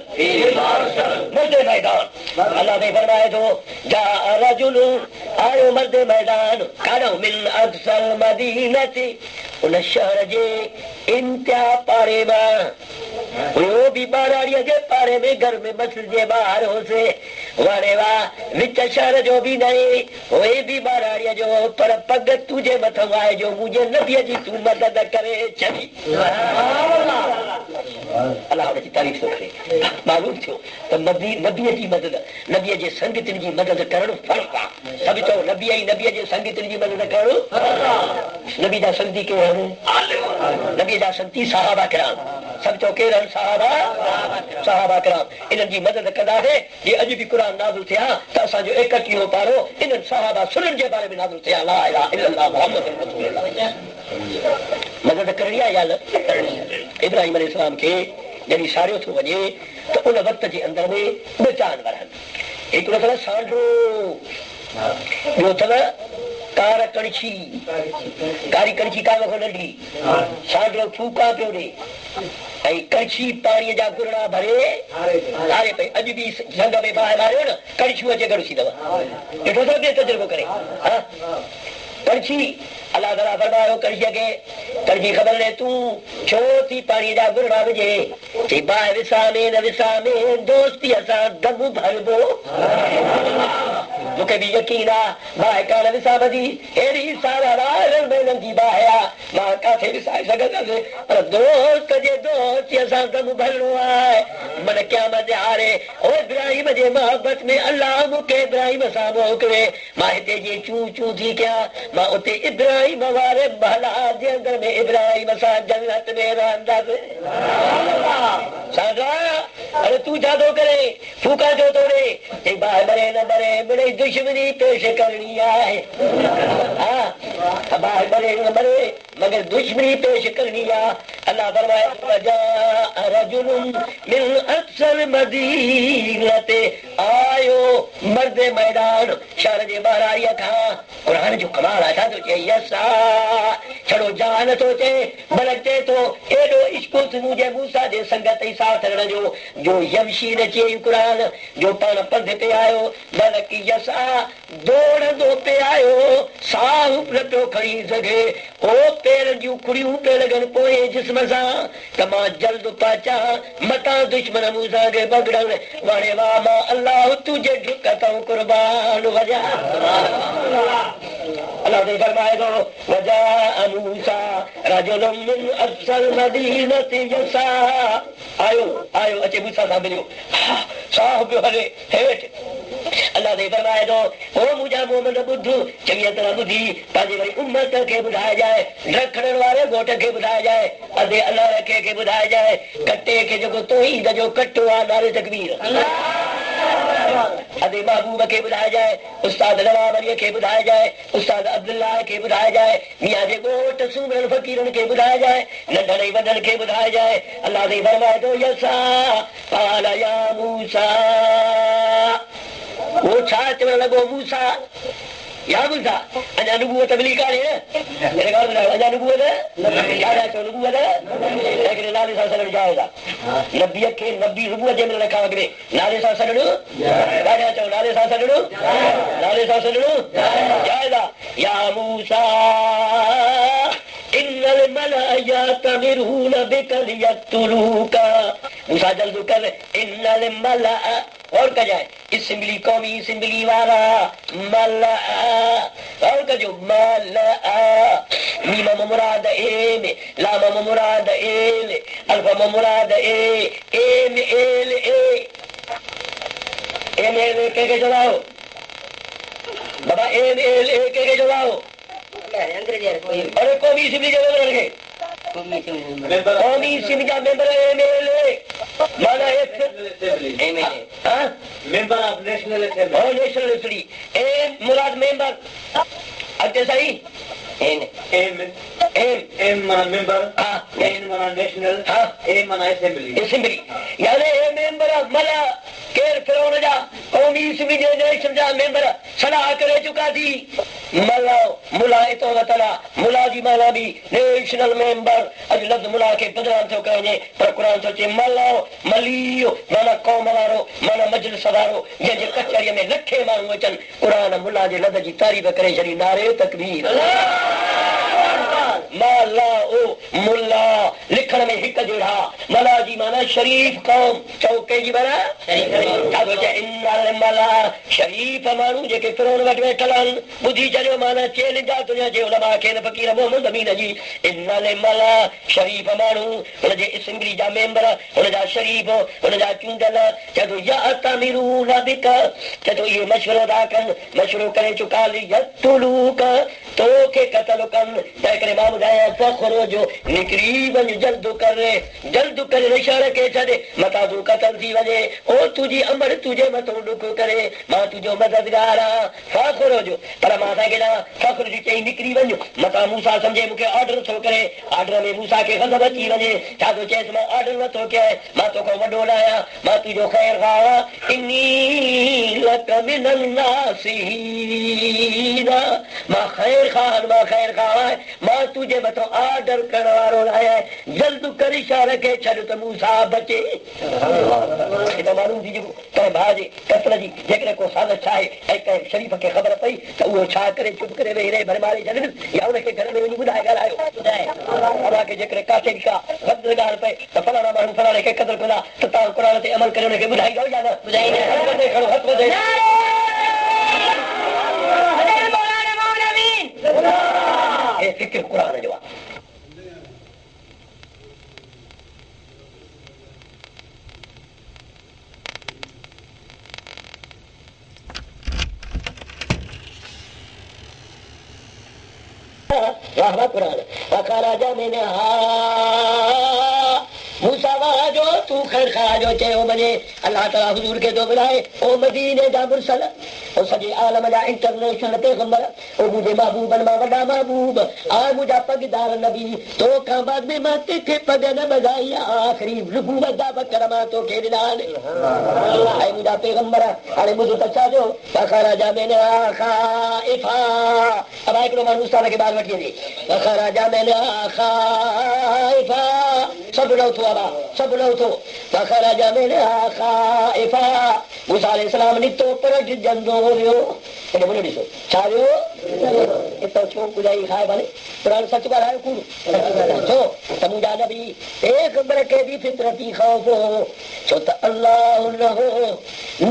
मर्दे मैदान। अल्लाह ने फरमाए थो जा रजुलुन, आयो मर्दे मैदान, काॾो मिन अक्सल मदीनति, उन शहर जे इंतिहा पाड़े मां, हुयो बि ॿाराड़ीअ जे पाड़े में, घर में मस्जिद जे ॿाहिरि होसे, वारे वाह विच शहर जो बि न हुए बि ॿाराड़ीअ जो, पर पग तुंहिंजे मथां आहे जो मुंहिंजे नबीअ जी तूं मदद करे छॾी। अल्लाह हुनजी तारीफ़ थो करे, मालूम थियो त नबीअ जी मदद, नबीअ जे संगतनि जी मदद करणु फ़र्ज़ आहे। सभु चओ नबीअ ई नबीअ जे संगतनि जी मदद करणु, नबी जा संगती केर आहिनि, नबीअ जा संगती सहाबा किराम, सभु चओ केर आहिनि, सहाबा किराम, इन्हनि जी मदद कंदासीं। जे अॼु बि क़ुर नाज़िल थिया त असांजो 31 पारो इन्हनि सहाबा सुननि जे बारे में नाज़िल थिया, ला इलाहा इल्लल्लाह मुहम्मद रसूलुल्लाह। मदद करणी आहे या न करणी आहे? इब्राहिम अलैहिस्सलाम खे जॾहिं साड़ियो थो वञे त उन वक़्त जे अंदर में ॿ जानवर आहिनि, हिकिड़ो अथव सांडो, ॿियो अथव कार कणछी, कारी कणछी का खां नंढी, सांडो फूका पियो ॾे, ऐं कणछी पाणीअ जा गुरड़ा भरे हारे पई। अॼु बि संग में ॿाहिरि मारियो न, कणछियूं अचे गॾु थींदव, ॾिठो अथव के तजुर्बो करे, कणछी, अलाह ताला फरमायो कणछीअ खे, कणछी ख़बर न तूं छो थी पाणीअ जा गुरड़ा विझे, चई बाहि विसामे न विसामे दोस्तीअ सां दम भरबो, मूंखे बि यकीन आहे बाहि कान विसामंदी, अहिड़ी सारा महिननि जी बाहि आहे, मां काथे विसाए सघंदसि, पर दोस्त जे दोस्तीअ सां दम भरणो आहे, मन क़यामत हारे ओ इब्राहिम जे मोहबत में अल्लाह मूंखे इब्राहिम सां मोकिले, मां हिते जी चूं चूं थी कयां, मां उते इब्राहिम वारे भला जे अंदर में इब्राहिम सां जन्नत में रहंदसि। अरे तूं छा थो करे, फूका छो थो ॾे, चई बाहि मरे न मरे मिड़ई दुश्मनी पेश करणी आहे, बाहि मरे न मरे मगर दुश्मनी पेश करणी आहे। अल्लाह फरमाए रजुलुन मिन अक्सल मदीनते, आयो मर्दे मैदान, शहर जे ॿाराड़ीअ खां। क़ुर जो कमाल आहे, छा थो चए, यसा छड़ो जान थो चए, बल्कि चए थो एॾो इश्क मुंहिंजे मूसा जे संगत ई साथ रहण जो यमशी न चई क़ुर जो पाण पंधि पे आयो, बल्कि यसा दौड़ंदो पे आयो, साह न पियो खणी सघे, ओ पेरनि जूं खुड़ियूं पे लॻनि पोइ जिस्म सां, त मां जल्द पहुचां मतां दुश्मन मूसा खे बगड़नि, वणे वाह मां अल्लाह तुंहिंजे डुक तां क़ुर्बान वॼा। अल्लाह ने फरमाए थो वजा मूसा रजुलुन मिन अक्सल मदीनति यसा, आयो आयो अचे मूसा सां मिलियो, साह पियो हले हेठि। अल्लाह ने फरमाए थो ओ मुंहिंजा मोमिन ॿुध, चङी तरह ॿुधी पंहिंजी वरी उम्मत खे ॿुधाइजाए, रखण वारे घोट खे ॿुधाइजाए, अधे अलाह खे ॿुधाइजाए, कटे खे जेको तौहीद जो कटो आहे, नारे तकबीर, अधे महबूब खे ॿुधाइजाए, उस्ताद नवाब अलीअ खे ॿुधाइजाए, उस्ताद अब्दुल्लाह खे ॿुधाइजाए, मियां जे ॻोठ सूमरनि फ़कीरनि खे ॿुधाइजाए, नंढनि वॾनि खे ॿुधाइजाए। अल्लाह ने फरमाए थो यसा क़ाल या मूसा, वो छा चवण लॻो मूसा या मूसा अञा नुबूवत मिली कान्हे न मेरे ॻाल्हि ॿुधायो अञा नुबूवत ॾाढा चओ नुबूवत हिकिड़े नाले सां सॾणु जाइज़ आहे नबीअ खे नबी नुबूवत जे मिलण खां अॻिते नाले सां सॾणु ॾाढा चओ नाले सां सॾणु जाइज़ आहे या मूसा इन्नल मलायतमिरून बिकल यक्तुलूका मूसा जल्द कर इन्नल मला और कजाए इस्मिली कौमी इस्मिली वाला मला और कजो मला मीम मुराद ए में लाम मुराद एल अल्फ मुराद ए में एल ए के जवाओ बाबा ए के जवाओ अरे कौमी इस्मिली जवाब रखे कौमी इस्मिली का मेंबर एमएलए माना एमएलए हां
member of National Assembly.
Oh, National Assembly. A Murad member अते सही
M माना मेंबर N माना नेशनल A माना असेंबली
यानी ए मेंबर मला केर फिरौन जा कौमी असम्बली जे नेशन जा मेंबर सलाह करे चुका थी मला मुला तो वतला मुला जी माना भी नेशनल मेंबर अज लफ्ज मुला के बदनाम थो कने पर कुरान तो चे मला मलियो माना कौम वारो माना मजलिस वारो जे कचहरी में लखे माण्हू अचन कुरान मुला जे लफ्ज जी तारीफ करे छड़ी नारे तकबीर माला ओ मुला लिखण में हिक जहिड़ा मला जी माना शरीफ कौम चौके जी बरा मला शरीफ माण्हू जेके फिरौन वटि वेठल आहिनि ॿुधी छॾियो माना चेल जा दुनिया जे उलमा खे फ़कीर मोहम्मद अमीन जी इन्नाले मला शरीफ माण्हू हुनजे असेंबली जा मेंबर हुनजा शरीफ हुनजा चूंडल चए या तामीरून बिक चए थो इहे मशवरो था कनि मशवरो करे चुका यतुलूक तोखे क़तल कनि तंहिं करे मां ॿुधायां फ़ख्र जो निकिरी वञ जल्द करे निशान खे छॾे मथां तूं क़तल थी वञे ओ तुंहिंजी अमर तुंहिंजे मथां ॾुख करे मां तुंहिंजो मददगार आहियां फ़ख्र जो पर मां तव्हांखे ॾांहुं फ़ख्र जी चई निकिरी वञ मथां मूसा सम्झे मूंखे ऑर्डर थो करे ऑर्डर में मूसा खे गज़ब अची वञे छा थो चएसि मां ऑर्डर नथो कयां मां तोखां वॾो न आहियां मां तुंहिंजो ख़ैर ख़्वाह इन्नी लक मिनल नासिहीन मां ख़ैर ख़्वाह मां तुंहिंजे मथां ऑर्डर करण वारो न आहियां जल्द कर इशारे खे छॾ त मूसा बचे माण्हू जी जेको कंहिं भाउ जे कत्ल जी जेकॾहिं को साज़िश आहे ऐं कंहिं शरीफ़ खे ख़बर पई त उहो छा करे चुप करे वेही रहे भले मारे छॾनि या हुनखे घर में वञी ॿुधाए ॻाल्हायो अव्हांखे जेकॾहिं काथे बि का ग़लति ॻाल्हि पए त फलाणा माण्हू फलाणे खे क़तल कंदा त तव्हां क़ुरान ते अमल करे हुनखे ॿुधाईंदव या न ॿुधाईंदा फिक्र कुरान जो आहे वाह कुरान वखाराजा में मूसा वाह जो तू खैर खा जो चयो वञे अल्लाह ताला हुजूर खे थो ॿुधाए ओ मदीने जा मुरसल ओ सॼे आलम जा इंटरनेशनल पैगंबर ओ मुंहिंजे महबूबनि मां वॾा महबूब आ मुंहिंजा पगदार नबी तो खां बाद में मां कंहिंखे पग न ॿधाई आख़िरी नुबूवत जा बकर मां तोखे ॾिना आहिनि ऐं मुंहिंजा पैगंबर हाणे ॿुध त छा जो वखाराजा में खाइफा अब हिकिड़ो माण्हू उस्ताद खे ॿाहिरि वठी वञे वखाराजा में खाइफा सभु न उथो सभु न उथो वखाराजा में खाइफा मूसा अलैहिस्सलाम निकितो पर ॾिजंदो वियो हेॾे मुंहिंजो ॾिसो छा वियो हितां छो ॿुधाई खाए भले पुराण सच ॻाल्हायो कूड़ छो त मुंहिंजा नबी पैगंबर खे बि फितरती ख़ौफ़ हो छो त अल्लाह न हो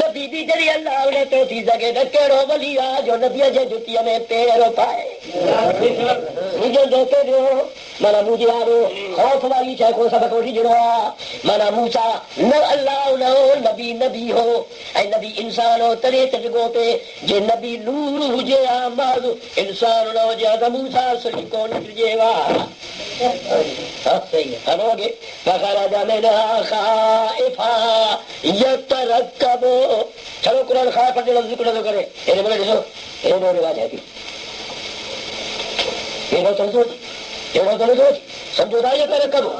नबी बि जॾहिं अल्लाह न थो थी सघे त कहिड़ो वली आहे जो नबीअ जे जुतीअ में पेर पाए माना मुंहिंजे वारो ख़ौफ़ वारी शइ को सबक़ वठी ॾिनो आहे माना मूसा न अल्लाह न हो नबी नबी हो ऐं नबी इंसान हो तॾहिं त ॾिगो पिए जे नबी नूर हुजे हा माज़ इंसान न हुजे हा त मूसा सॼी कोन निकिरिजे वाह छड़ो क़ुरान ख़ाइफ़ जो लफ़्ज़ ज़िक्र नथो करे हेॾे भले ॾिसो हेॾो रिवाज आहे हेॾो त नथो अचे समझो था ये तरक़बो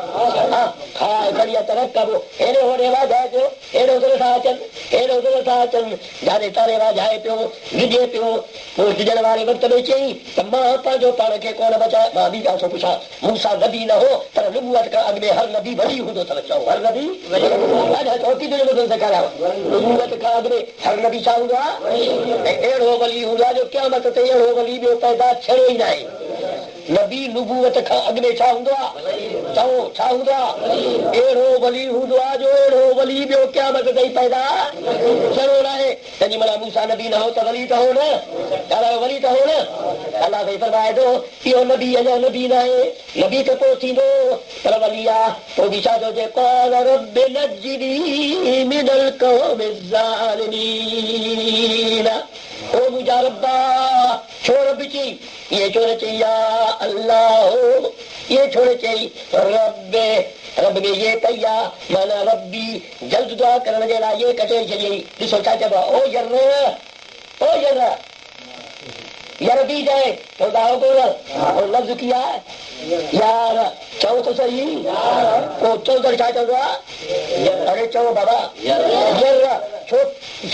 हाँ खड़िया तरक़बो हेड़े होड़े वाजाए पियो हेड़ो उधर था अचनि हेड़ो उधर था अचनि जाने तारे वाजाए पियो विझे पियो पोइ डिॼण वारे वक़्त में चई त मां पंहिंजो पाण खे कोन बचाए मां बि ॻाल्हि थो पुछां मूसा नबी न हो पर नुबुवत खां अॻु में हर नबी वॾी हूंदो अथव चओ हर नबी सेखारियां नुबुवत खां अॻु में हर नबी छा हूंदो आहे अहिड़ो वली हूंदो आहे जो क़यामत ते अहिड़ो वली ॿियो पैदा थियणो ई न आहे नबी नुबुवत खां अॻु में छा हूंदो आहे चओ छा हूंदो आहे अहिड़ो वली हूंदो आहे जो अहिड़ो वली ॿियो क़यामत ते पैदा थियणो न आहे तंहिंजी महिल मूसा नबी न हो त वली त हो न वली त हो न अलाह साईं फरमाए थो इहो नबी अञा नबी न आहे नबी त पोइ थींदो पर वली आहे पोइ बि छा थो चए क़ाल रब्बि नज्जिनी मिनल क़ौमि ज़ालिमीन ओ मुंहिंजा रब्बा छो रब चई इहे छो न चई या अल्लाह इहे छो न चई रब में ये कई आहे माना रब्बी जल्द दुआ करण जे लाइ इहे कटे छॾियईं ॾिसो छा चइबो आहे ओ यर यार बी जाए चवंदा हो कोन लफ़्ज़ कीअं आहे यार चओ त सही पोइ चवंदड़ छा चवंदो आहे अरे चओ बाबा यर छो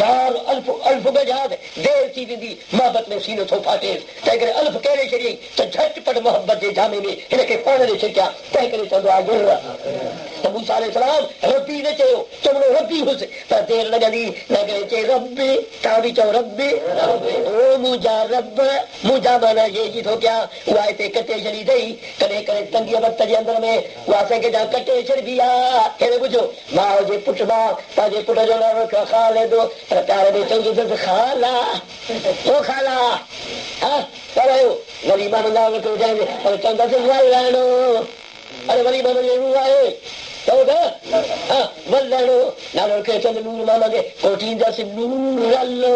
यार अल्फ गजाद देर थी वेंदी मोहबत में सीनो थो फाटेसि तंहिं करे अल्फ कहिड़े छॾियईं त झटिपट मोहबत जे जामे में हिनखे पाण ॾे छिकिया तंहिं करे चवंदो आहे यर त मूसा अलैहिस्सलाम रब्बी न चयो चवणो रब्बी हुउसि पर देर लॻंदी न करे चए रब्बी तव्हां बि चओ रब्बी ओ मुंहिंजा रब मुंहिंजा माना ये जी थो कयां उहा हिते कटे छॾी अथई कॾहिं कॾहिं तंगीअ वक़्त जे अंदर में उहा असांखे जा कटे छॾिबी आहे हेॾे ॿुधो माउ जे पुट मां पंहिंजे पुट जो नालो रखियो खा लेंदो पर प्यार में चवंदुसि खाला ओ खाला हा पर वरी माण्हू नालो रखियो पर चवंदसि वलाइणो अरे वरी माण्हू आहे चओ त वलाइणो नालो रखियो चवंदो नूर मामा खे कोठी ईंदसि नूर अल्लो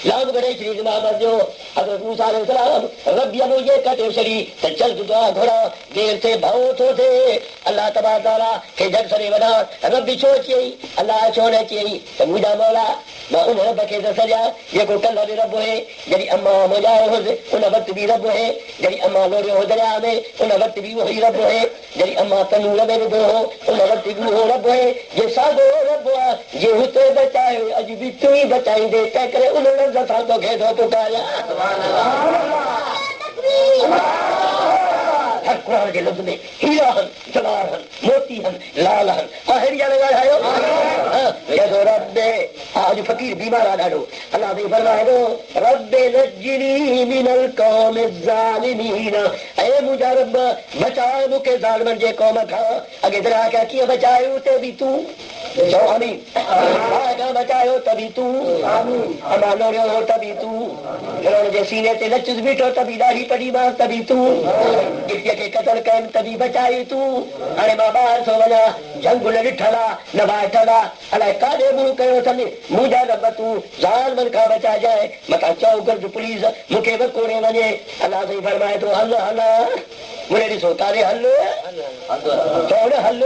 लाभ करे श्री मोहम्मद जो अगर मूसा अलैहिस्सलाम रबिया में ये कटे छड़ी त जल्द दुआ घोड़ा देर से भाव थो थे अल्लाह तबारक तआला के जग सरे वना रब छो चई अल्लाह छो न चई त मुंहिंजा मौला मां उन रब खे सजा जेको कल्ह बि रब है जॾहिं अम्मा मुंहिंजायो हुअसि उन वक़्तु बि रब है जॾहिं अम्मा लोरियो हो दरिया में उन वक़्तु बि उहो ई रब है जॾहिं अम्मा तनूर में विधो हो उन वक़्तु बि उहो रब है जे साॻियो रब आहे जे हुते बचायो अॼु बि तूं ई बचाईंदे तंहिं करे उन लफ़्ज़ सां तोखे थो पुकारियां हर क़ुर जे लफ़्ज़ में हीरा आहिनि जवाहर आहिनि मोती आहिनि लाल आहिनि अहिड़ी ॼाण ॻाल्हायो जॾो रब आज फकीर बीमार आहे ॾाढो अलाह बि फरमाए थो रब नज्जिनी मिनल क़ौमि ज़ालिमीन ऐं मुंहिंजा रब बचाए मूंखे ज़ालिमनि जे क़ौम खां अॻे दरिया खां कीअं बचायो उते बि तूं चओ आमीन खां बचायो त बि तूं अमा लोरियो हो त बि तूं फिरौन जे सीने ते नचुस बीठो त बि ॾाढी पढ़ी मां त बि तूं गिरतीअ खे क़तल कयनि त बि बचाई तूं हाणे मां ॿाहिरि थो वञा झंगु न ॾिठल आहे न वाइठल आहे अलाए काॾे मुंहुं कयो अथनि मुंहिंजा रब तूं ज़ालिमनि खां बचाइजांइ मथां चओ गर्द पुलिस मूंखे वकोड़े वञे अलाह साईं फरमाए थो हल हल मुड़े ॾिसो तारे हल चओ न हल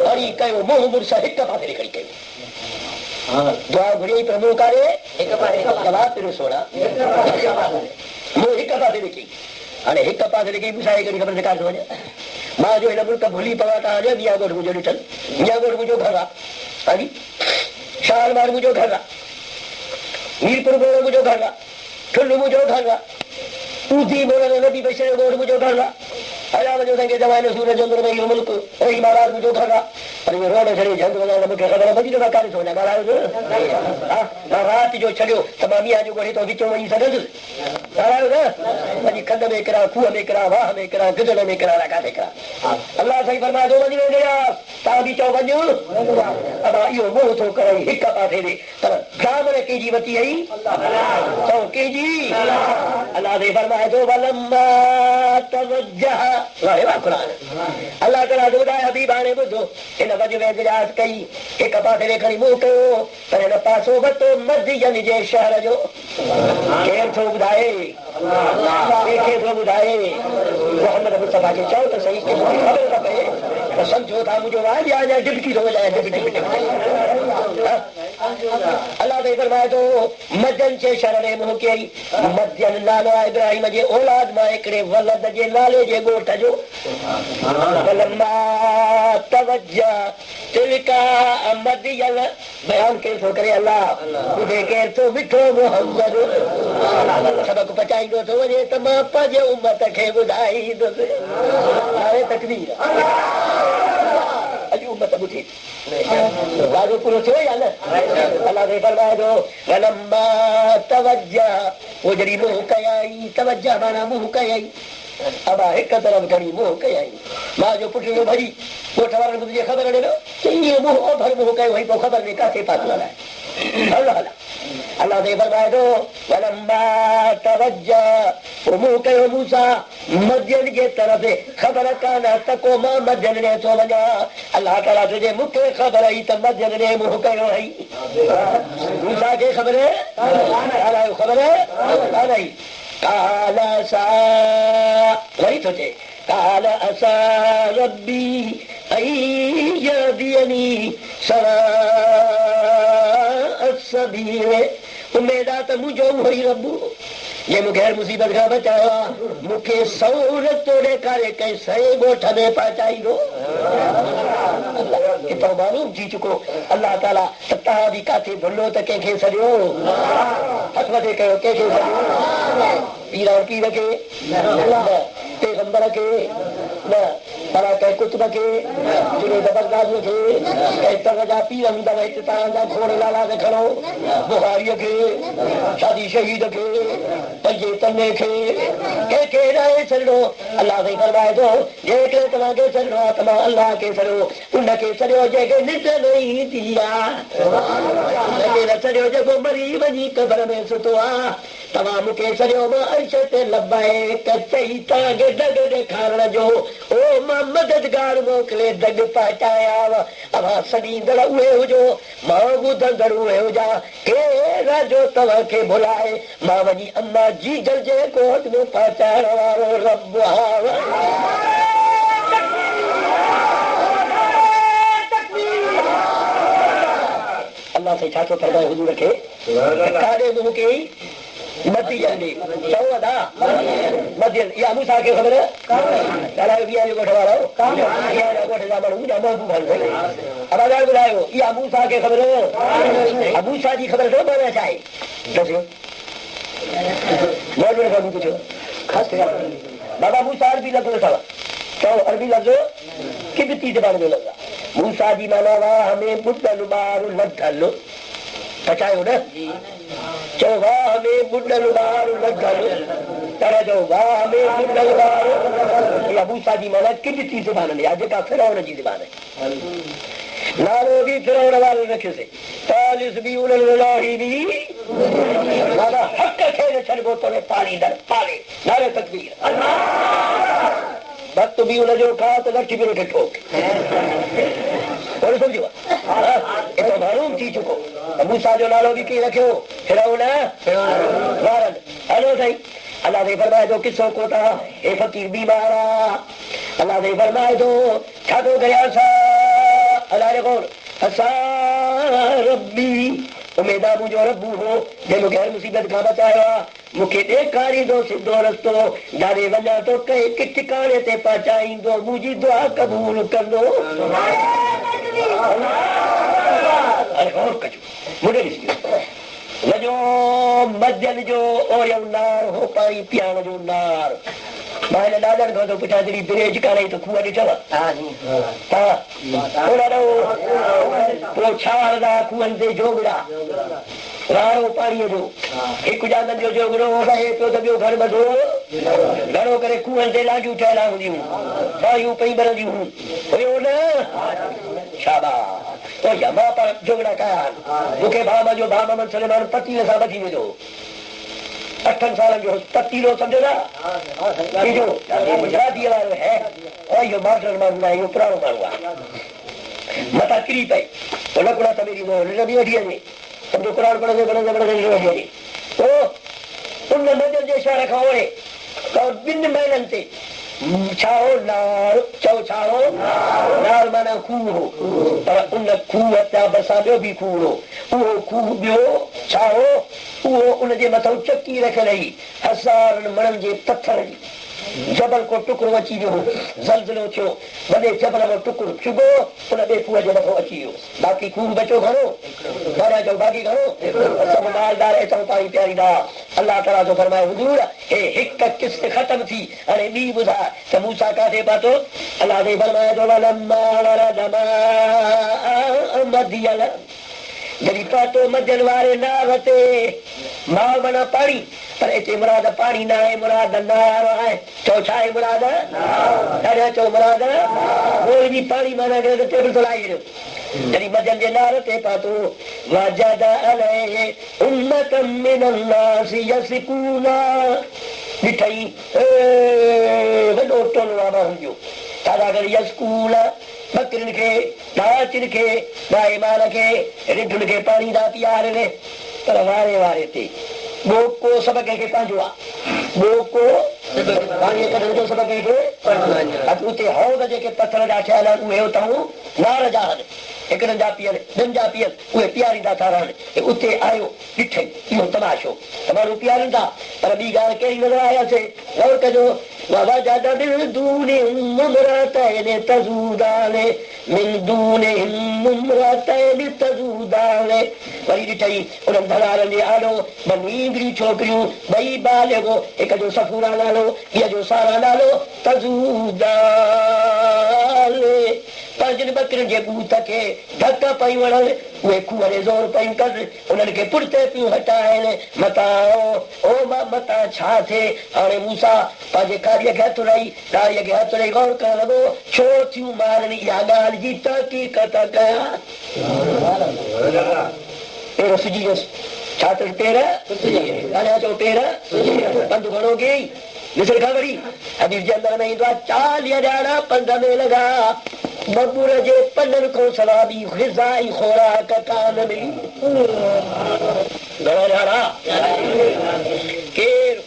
वरी कयो मुंहुं मुड़ुस हिक पासे लिखी कयो दुआ घुरी पर मुंहुं कारे जवाब पियो सोना मुंहुं हिक पासे लिखी हाणे हिक पासे लिखी मुसाए कॾहिं ख़बर निकाल थो वञे मां जो हिन मुल्क भुली पवां त हाणे मियां ॻोठ मुंहिंजो ॾिठल मियां ॻोठ मुंहिंजो घर आहे हाजी शालमार मुंहिंजो घर आहे मीरपुर ॻोठ मुंहिंजो घर आहे ठुल्लू मुंहिंजो घर आहे ऊधी मोड़ नबी बशीर ॻोठ मुंहिंजो घर आहे हला वञो तंहिंखे जवान सूरज चंद्र में इहो मुल्क रही महाराज मुंहिंजो घर आहे पर इहो रोड छॾे झंग वञण मूंखे ख़बर पई त मां काॾे थो वञा ॻाल्हायो हा मां राति जो छॾियो त मां मियां जो ॻोठे थो विचो वञी सघंदुसि ॻाल्हायो न वञी खंड में किरां खूह में किरां वाह में किरां गिदड़ में किरां काॾे किरां अल्लाह साईं फरमाए थो वञी वेंदे तव्हां बि चओ वञो अदा इहो मोह थो करे हिक पासे ॾे पर ब्राह्मण कंहिंजी वरिती आई चओ कंहिंजी अल्लाह साईं फरमाए थो वलम्मा तवज्जह अल्लाह ताला ॿुधाए हबीब हाणे ॿुधो हिन वज वेंदरास कई हिक पासे ॾे खणी मुंहुं कयो पर हिन पासो वरितो मस्जिदनि जे शहर जो केरु थो ॿुधाए कंहिंखे थो ॿुधाए मोहम्मद मुस्तफा खे चओ त सही ख़बर न पए त सम्झो था मुंहिंजो वाह अञा डिबकी थो वॼाए अल्लाह ते फरमाए थो मदन जे शरण मुंह कई मदन नालो आहे इब्राहिम जे औलाद मां हिकिड़े वलद जे नाले जे ॻोठ जो फलम्मा तवज्जा तिलका मदियन बयान केर थो करे अल्लाह ॿुधे केर थो मिठो मोहम्मद सबक पचाईंदो थो वञे त मां पंहिंजे उम्मत खे ॿुधाईंदुसि नारे तकबीर अॼु उम्मत ॿुधे वादो पूरो थियो या न अल्लाह ने फरमाए थो फलम्मा तवज्जा वो जॾहिं मुंहुं कयाई तवज्जा माना मुंहुं कयाई अबा हिकु तरफ़ खणी मुंहुं कयाई मां जो पुट जो भॼी ॻोठ वारनि तुंहिंजे ख़बर ॾिनो ईअं मुंहुं भर मुंहुं कयो वई पोइ ख़बर न किथे पातो हलाए अल्लाह ते फरमाए थो फलम्मा तवज्जा वो मुंहुं कयो मूसा मदन जे तरफ़ ख़बर कान त को मां मदन ॾे थो वञा अल्लाह ताला तुंहिंजे मूंखे ख़बर आई त मदन ॾे मुंहुं कयो आई मूसा खे ख़बर ख़बर कान आई काल सा वरी थो चए काल असा रब्बी यहदियनी सवाअ सबील उमेद आहे त मुंहिंजो उहो ई रब जे मूंखे हर मुसीबत खां बचायो आहे मूंखे सहूलियत थो ॾेखारे कंहिं सही ॻोठ में पहुचाईंदो हितां मालूम थी चुको अल्लाह ताला त तव्हां बि किथे भुलो त कंहिंखे सॼो हथ मथे कयो कंहिंखे सॼो पीर खे पैगंबर खे न पर कंहिं कुतुब खे जुनेद बगदादी खे कंहिं तरह जा पीर हूंदव हिते तव्हांजा खोड़ लाला खे खणो बुखारीअ खे शादी शहीद खे पंहिंजे तने खे कंहिंखे रहे छॾिणो अल्लाह साईं फरमाए थो जेकॾहिं तव्हांखे छॾिणो आहे त मां अल्लाह खे छॾियो उनखे छॾियो जंहिंखे निंड न ईंदी आहे उनखे न छॾियो जेको मरी वञी क़बर में सुतो आहे तव्हां मूंखे छॾियो मां अर्श ते लबाए चई तव्हांखे दग ॾेखारण जो ओ मां मददगार मोकिले दग पहुचाया तव्हां सॾींदड़ उहे हुजो मां ॿुधंदड़ उहे हुजां केर जो तव्हांखे भुलाए मां वञी अम्मा जी जल जे कोट में पहुचाइण वारो रब अल्लाह से छा थो फरमाए हुजूर खे काॾे मुंहुं कई मदियन ॾे चओ अदा मदियन इहा मूंसा खे ख़बर ॻाल्हायो ॿिया जो ॻोठ वारो ॻोठ जा माण्हू मुंहिंजा महबूब आहिनि अब ॻाल्हि ॿुधायो इहा मूंसा खे ख़बर मूंसा जी ख़बर अथव माना छा आहे ॾसियो कुझु ख़ासि बाबा मूंसा अरबी लफ़्ज़ अथव चओ अरबी लफ़्ज़ किबती ज़बान जो लफ़्ज़ आहे मूंसा जी माना वाह में ॿुधल ॿार लथल पचायो न चओ वाह में ॿुधल ॿार लथल तर जो वाह में ॿुधल ॿार इहा मूंसा जी माना किबती ज़बान में आहे जेका फिरौन जी ज़बान आहे नालो बि फिरौन वारो रखियोसीं तालिस बि उन्हनि बि माना हक़ खे न छॾिबो तोड़े पालींदड़ पाले नारे तकबीर वक़्तु बि हुनजो खा त लठी बि हुनखे ठोक सम्झो एतिरो मालूम थी चुको मूसा जो नालो बि कीअं रखियो फिरौन वारनि हलो साईं अल्लाह ने फरमाए थो किसो कोता हे फ़कीर बीमार आहे अल्लाह ने फरमाए थो छा थो करे अल्लाह ने कोन असां रब्बी उमेद आहे मुंहिंजो रब हो जंहिं मूंखे हर मुसीबत खां बचायो आहे मूंखे ॾेखारींदो सिधो रस्तो जाॾे वञा थो कंहिं ठिकाणे ते पहुचाईंदो मुंहिंजी दुआ क़बूल कंदो वञो मदन जो ओरियो नार हो पाणी पीअण जो नार मां हिन ॾाॾनि खां थो पुछां जॾहिं ब्रेज कान्हे त खूह ॾिठव पोइ छा हलंदा खूहनि ते जोगड़ा राणो पाणीअ जो हिकु जागनि जो जोगड़ो रहे पियो त ॿियो घर ॿधो घणो करे खूहनि ते लाॾियूं ठहियल हूंदियूं बाहियूं पई भरंदियूं हुयो न शाबाश मां पर जोगड़ा कया आहिनि मूंखे भाउ जो भाउ मोहम्मद सलेमान पतीअ सां बची वेंदो 8 सालनि जो पतीलो सम्झो न गुजरातीअ वारो है इहो मास्टर माण्हू आहे इहो पुराणो माण्हू आहे मथां किरी पई पोइ लकुड़ा समेरी बि वठी वञे सम्झो क़ुरान पढ़ंदे वठी वञे पोइ उन मदन जे शहर खां ओड़े 2 महीननि ते छाओ नार चओ छाओ नार माना खूह हो पर उन खूह ते बरसा ॿियो बि खूह हो उहो खूह ॿियो छाओ उहो उनजे मथां चकी रखियल हुई हज़ारनि मणनि जे पत्थर जी जबल को टुकड़ो अची वियो ज़लज़लो थियो वॾे जबल जो टुकड़ो चुगो उन ॿिए खूह जे मथां अची वियो बाक़ी खूह बचो घणो चओ बाक़ी घणो सभु मालदार एतिरो पाणी पीआरींदा अलाह ताला जो फरमाए हुजूर हे हिकु किस्त ख़तम थी हाणे ॿी ॿुधा त मूसा काथे पातो अलाह जे फरमाए थो जॾहिं पातो मजन वारे नार ते मां माना पाणी पर हिते मुराद पाणी न आहे मुराद नार आहे चओ छा आहे मुराद ॾाढा चओ मुराद रोज़ जी पाणी माना टेबल थो लाइ छॾियो जॾहिं मजन जे नार ते पातो वजद अलैहि उम्मतम मिनन्नास यस्कूना ॾिठई वॾो टोलो आहे माण्हुनि जो छाजा करे यस्कूना बकरियुनि खे ढांचनि खे गांइ माल खे रिढुनि खे पाणी था पीआरनि पर वारे वारे ते ॿोको सभु कंहिंखे पंहिंजो आहे ॿोको पाणीअ कढण जो सभु कंहिंखे उते हौद जेके पथर जा ठहियल आहिनि उहे उतां नार जा आहिनि हिकिड़नि जा पीअनि ॿिनि जा पीअनि उहे पीआरींदा था रहनि उते आयो ॾिठई इहो तमाशो त माण्हू पीआरीनि था पर ॿी ॻाल्हि कहिड़ी नज़र आयासीं गौर कजो वरी ॾिठई उन्हनि दलालनि जे आलो ॿ नींगरी छोकिरियूं ॿई बालिगो हिक जो सफूरा नालो ॿिए जो सारा नालो तज़ूदाल पंहिंजनि बकरियुनि जे बूथ खे धक पई वणनि उहे खूह ते ज़ोर पयूं कनि उन्हनि खे पुठिते पियूं हटाइनि मतां ओ मां मतां छा थिए हाणे मूसा पंहिंजे कारीअ खे हथु ॾेई ॾाड़ीअ खे हथु ॾेई गौर करणु लॻो छो थियूं मारनि इहा ॻाल्हि जी तहक़ीक़त कयां पेर सुजी वियुसि छा अथसि पेर ॻाल्हाए चओ पेर पंधु घणो कयईं ॾिसण खां वरी हदीस जे अंदर में ईंदो आहे 40 ॼाणा पंध में लॻा बबूर जे पननि खां सवाइ ॿी ग़िज़ाई खोराक कान मिली घणा ॼाणा केरु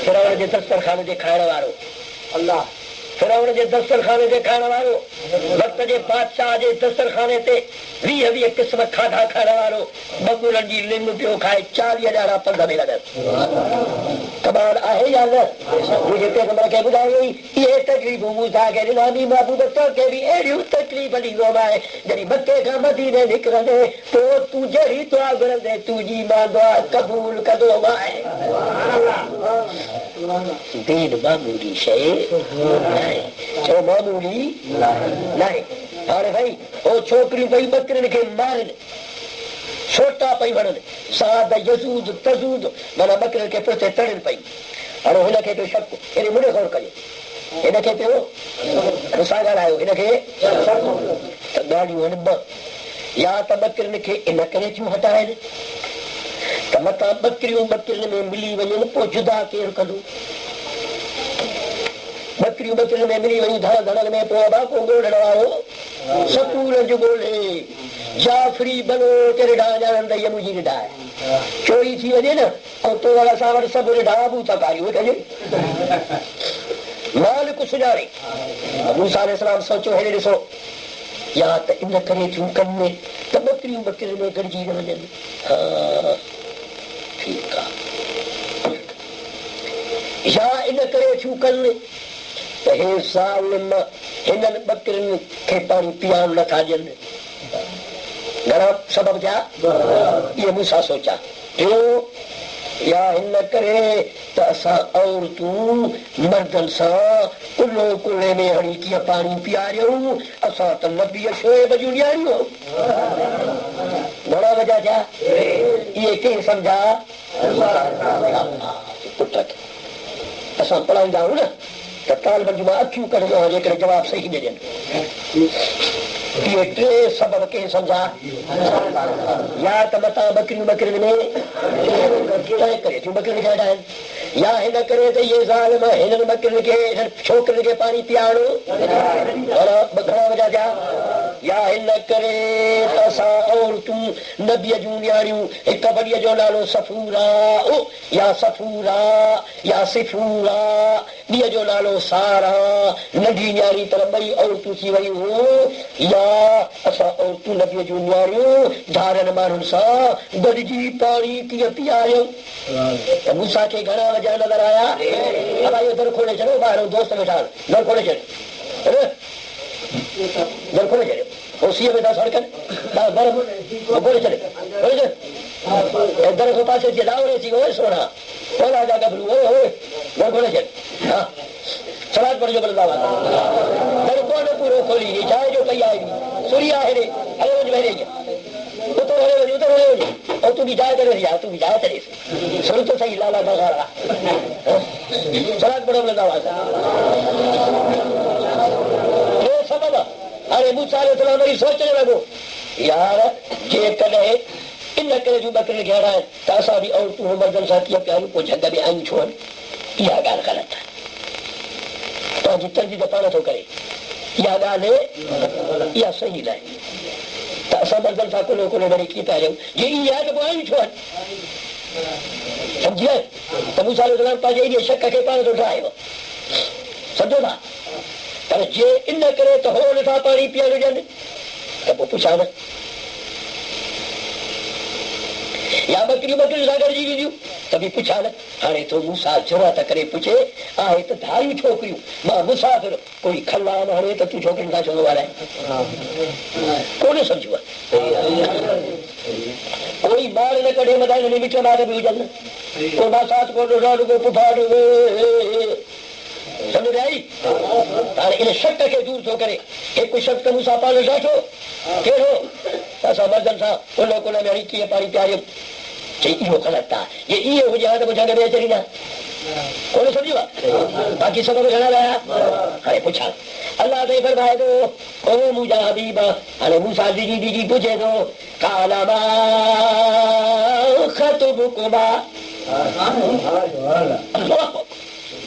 फिरौन जे दस्तरखाने ते खाइण वारो अल्लाह फिरौन जे दस्तरखाने ते खाइण वारो वक़्त जे बादशाह जे दस्तरखाने ते 20 क़िस्म खाधा खाइण वारो बबूरनि जी लिंग पियो खाए 40 ॼाणा पंध में लॻनि कमाल आहे या न मुंहिंजे पैगंबर खे ॿुधायई इहे तकलीफ़ूं मूंसा खे ॾिनानी महबूब तोखे बि अहिड़ियूं तकलीफ़ ॾींदो आहे जॾहिं मके खां मदीने निकिरंदे पोइ तूं जहिड़ी दुआ घुरंदे तुंहिंजी मां दुआ क़बूल कंदो आहे दीन मामूली शइ नाहे चओ मामूली नाहे हाणे भई हो छोकिरियूं ॿई बकरियुनि खे मारनि छोटा पई वणनि साद यसूद तसूद माना बकरियुनि खे पुठिते तड़नि पई हाणे हिनखे पियो शक हेॾे मुड़े गौर कजे हिनखे पियो सां ॻाल्हायो हिनखे त ॻाल्हियूं आहिनि ॿ या त बकरियुनि खे इन करे थियूं हटाइनि त मतां बकरियुनि में मिली वञनि पोइ जुदा केरु कंदो बकरियूं में मिली वयूं धड़नि में पोइ अबाको ॻोल्हण वारो सकूल जो ॻोल्हे जाफरी बनो तेरे ॾांहुं ॼाणनि त हीअ मुंहिंजी रिढा आहे चोरी थी वञे न ऐं तो असां वटि सभु रिढा बूं था कारियूं कजे मालिक सुञाणे मूसा अलैहिस्सलाम सोचियो हेॾे ॾिसो या त इन करे थियूं कनि त बकरियूं में गॾिजी न वञनि हा ठीकु आहे या इन करे थियूं कनि त हे साल हिननि बकरियुनि खे पाणी पीआरण नथा ॾियनि घणा सबब थिया इहे मूंसां सोचा टियों या हिन करे त असां औरतूं मर्दनि सां कुल्लो कुल्ले में हणी कीअं पाणी पीआरियूं असां त नबीअ शोएब जूं ॼाणियूं घणा वजह थिया इहे कीअं सम्झा पुट खे असां पढ़ाईंदा आहियूं न त तालिबनि जूं अखियूं कढंदो आहे जेकॾहिं जवाबु सही ॾियनि इहे टे सबब कीअं सम्झा या त मतां बकरियुनि में तंहिं करे थियूं बकरियुनि खे हटाइनि या हिन करे त इहे ज़ालिम हिननि बकरियुनि खे छोकिरियुनि खे पाणी पीआरणो घणा वजह थिया या हिन करे असां औरतूं नबीअ जूं न्याणियूं हिक बड़ीअ जो नालो सफूरा या सफूरा या सिफूरा, ॿीअ जो नालो सारा, नंढी न्याणी पर ॿई औरतूं थी वयूं। या असां औरतूं नबीअ जूं न्याणियूं धारनि माण्हुनि सां गॾिजी पाणी कीअं पीआरियूं। त मूंसा खे घणा वजह नज़र आया। अब इहो दर खोले छॾियो, ॿाहिरि दोस्त वेठा दर खोले छॾियो, दर खोले छॾियो, पोइ सीअ वेठा सड़कनि खोले छॾे दर खां पासे थी लावरे थी वियो सोना ओला जा गबरू दर खोले छॾ। हा सलाद पढ़जो भले दर कोन पूरो खोली चांहि जो कई आहे सुरी आहे रे हले वञ वेरे उतो हले वञ उतो हले वञ और तूं बि जाए करे जा तूं बि जाए करे सुर तो सही लाला बगाड़ा सलाद पढ़ो भले सबब। अरे मूसा अलैहिस्सलाम वरी सोचने लॻो यार जेकॾहिं इन करे जूं ॿकरियूं घेरा आहिनि त असां बि औरतूं मर्दनि सां कीअं पियारियूं, पोइ झग में आयूं छो आहिनि। इहा ॻाल्हि ग़लति आहे, तव्हांजी तरजीह पाण थो करे। इहा ॻाल्हि इहा सही न आहे त असां मर्दनि सां कुलो कुलो वरी कीअं पियारियूं, जे इहा आहे त पोइ आयूं छो आहिनि। सम्झी आहे त मूसा अलैहिस्सलाम पंहिंजे इन शक खे पाण थो ठाहियो, सम्झो था। पर जे इन करे त हो नथा पाणी पीअण ॾियनि त पोइ पुछा न, या ॿकरियूं सां गॾिजी वेंदियूं त बि पुछा न। हाणे तो मूंसां ज़रूरत करे पुछे आहे त धारियूं छोकिरियूं मां मुसाफ़िर कोई खलान हाणे त तूं छोकिरियुनि सां छो ॻाल्हाए, कोन सम्झो आहे। कोई ॿार न कढे मथां हिन में मिठ ॿार बि हुजनि, को मासात को ॾोढो पुफाड़ समझ में आई। हाणे इन शक खे दूर थो करे हिकु शक मूंसां पाण ॾाढो कहिड़ो त असां मर्दनि सां कुल कुल में कीअं पाणी पियारियूं, चई इहो ग़लति आहे। जे इहो हुजे हा त पोइ झग में अची ॾींदा कोन सम्झो आहे। बाक़ी सबब घणा लाया हाणे पुछां। अलाह ताईं फरमाए थो ओ मुंहिंजा हबीब, हाणे मूंसां डिॼी डिॼी पुछे थो काला ख़तुबुकुमा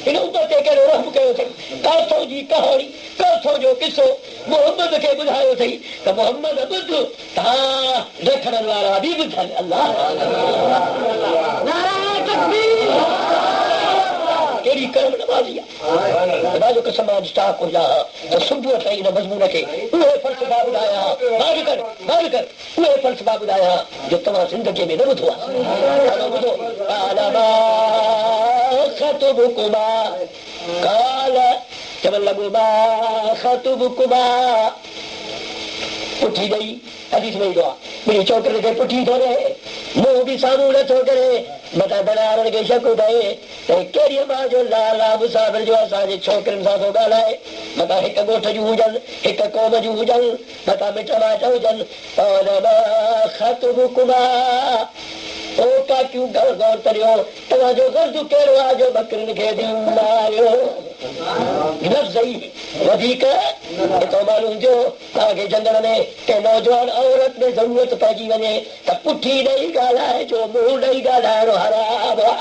हिन उम्मत ते कहिड़ो रहम कयो अथई, काथो जी कहाणी काथो जो किसो मोहम्मद खे ॿुधायो अथई त मोहम्मद ॿुध तव्हां रखण वारा बि ॿुधनि। अलाह कहिड़ी करम नवाज़ी आहे। जो कसम स्टाक हुजा त सुबुह ताईं हिन मज़मून खे उहे फ़लसफ़ा ॿुधाया उहे फ़लसफ़ा ॿुधाया जो तव्हां ज़िंदगीअ में न ॿुधो आहे। ॿुधो ख़तुबुकुमा काल चवण लॻो मा ख़तुबुकुमा पुठी ॾेई हदीस में ईंदो आहे ॿिनी छोकिरे खे पुठी थो रहे मुंहुं बि साम्हूं नथो करे मथां बनारण खे शक पए त कहिड़ी मां जो लाला मुसाफ़िर जो असांजे छोकिरनि सां थो ॻाल्हाए, मथां हिकु ॻोठ जूं हुजनि हिकु क़ौम जूं हुजनि मथां मिट माइट हुजनि। ख़तुबुकुमा ओ काकियूं गौर गौर करियो तव्हांजो गर्दु कहिड़ो आहे जो ॿकरियुनि खे ॾींदा आहियो। लफ़्ज़ ई वधीक हितो मालूम थियो तव्हांखे जंगल में के नौजवान औरत में ज़रूरत पइजी वञे त पुठी ॾेई ॻाल्हाए जो मुंहुं ॾेई ॻाल्हाइणो हराम आहे।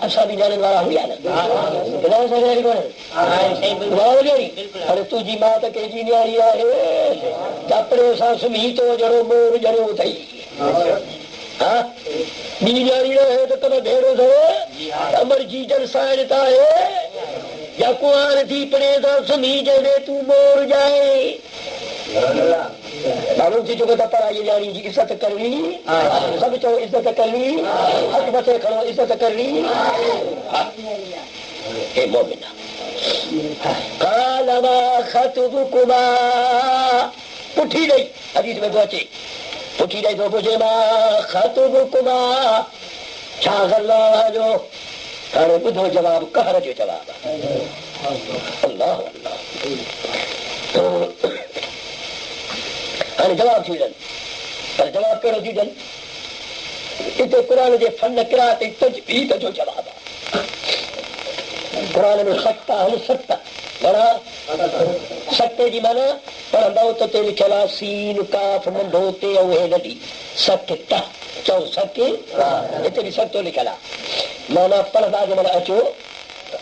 असां बि ॼाणण वारा हुआ न हाणे तुंहिंजी माउ त कंहिंजी न्याणी आहे कपिड़े सां सुम्ही थो जहिड़ो मोर जहिड़ो अथई। हा ॿी न्याणी न आहे त कॾहिं भेड़ो अथव अमर जी जन साइण त आहे या कुंवार थी पड़े सां सुम्ही जंहिंमें तूं मोर जाए माण्हू थी चुको त पर न्याणी जी इज़त करणी सभु चओ इज़त करणी हथ मथे खणो इज़त करणी। हे मोमिना काल मा ख़तुबुकुमा पुठी ॾेई हदीस में थो अचे पुठी ॾेई थो पुछे मां ख़तुबुकुमा छा ॻाल्हि जो। हाणे ॿुधो जवाबु कहर जो जवाबु आहे। अल्लाह हाणे जवाबु थी वञनि पर जवाबु कहिड़ो थी वञनि हिते क़ुर जे फन किरात तजवीद जो जवाबु आहे। क़ुर में सत आहिनि सत घणा सते जी माना पढ़ंदव त ते लिखियल आहे सीन काफ नंढो ते ऐं नंढी सत चओ सत हिते बि सतो लिखियल आहे माना पढ़ंदा जंहिं महिल अचो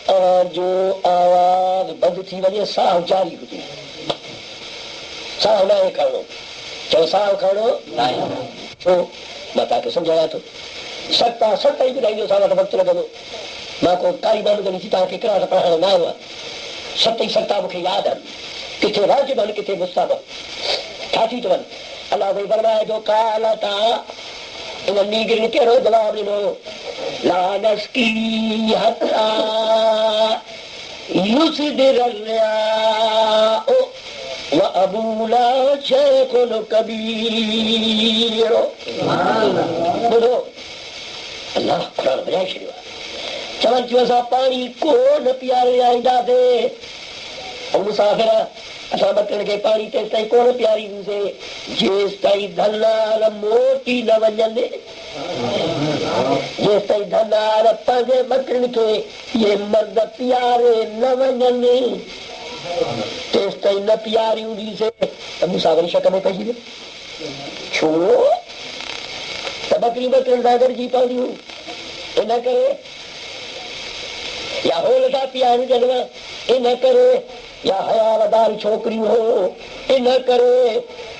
और जो आवाज बंद थी वञे साह जारी हुजे, साह न आहे खणो, चओ साह खणो न आहे छो, मां तव्हांखे सम्झायां थो। सत सत ई ॿुधाईंदो, असां वटि वक़्तु लॻंदो, मां को कारी बंदि थी तव्हांखे किराट पढ़ाइण न आयो आहे। सत ई सता मूंखे यादि आहिनि, किथे वाजिब आहिनि किथे मुस्ताहब ठाठी थो वञे। अलाह भई फरमाए थो काला तव्हां इन नीगरिन कहिड़ो जवाबु ॾिनो, ला नस्की हत्ता युस्दिर अर्रियाउ व अबूना शैखुन कबीर। ॿुधो अलाह क़ुरान ॿुधाए छॾियो आहे, चवनि थियूं असां पाणी को न पीआरे आईंदासीं, ऐं मुसाफ़िर असां बकरनि खे पाणी तेसि ताईं कोन पीआरींदासीं जेसि ताईं धनार मोटी न वञनि, जेसि ताईं धनार पंहिंजे बकरनि खे इहे मर्द पीआरे न वञनि तेसि ताईं न पीआरी हूंदीसीं। त मुसाफ़िर शक में पइजी वियो, छो त बकरियूं बकरनि सां गॾिजी पवंदियूं, इन करे या होल था पीआरियूं ॼणवा इन करे, या हयावदार छोकिरियूं हो इन करे।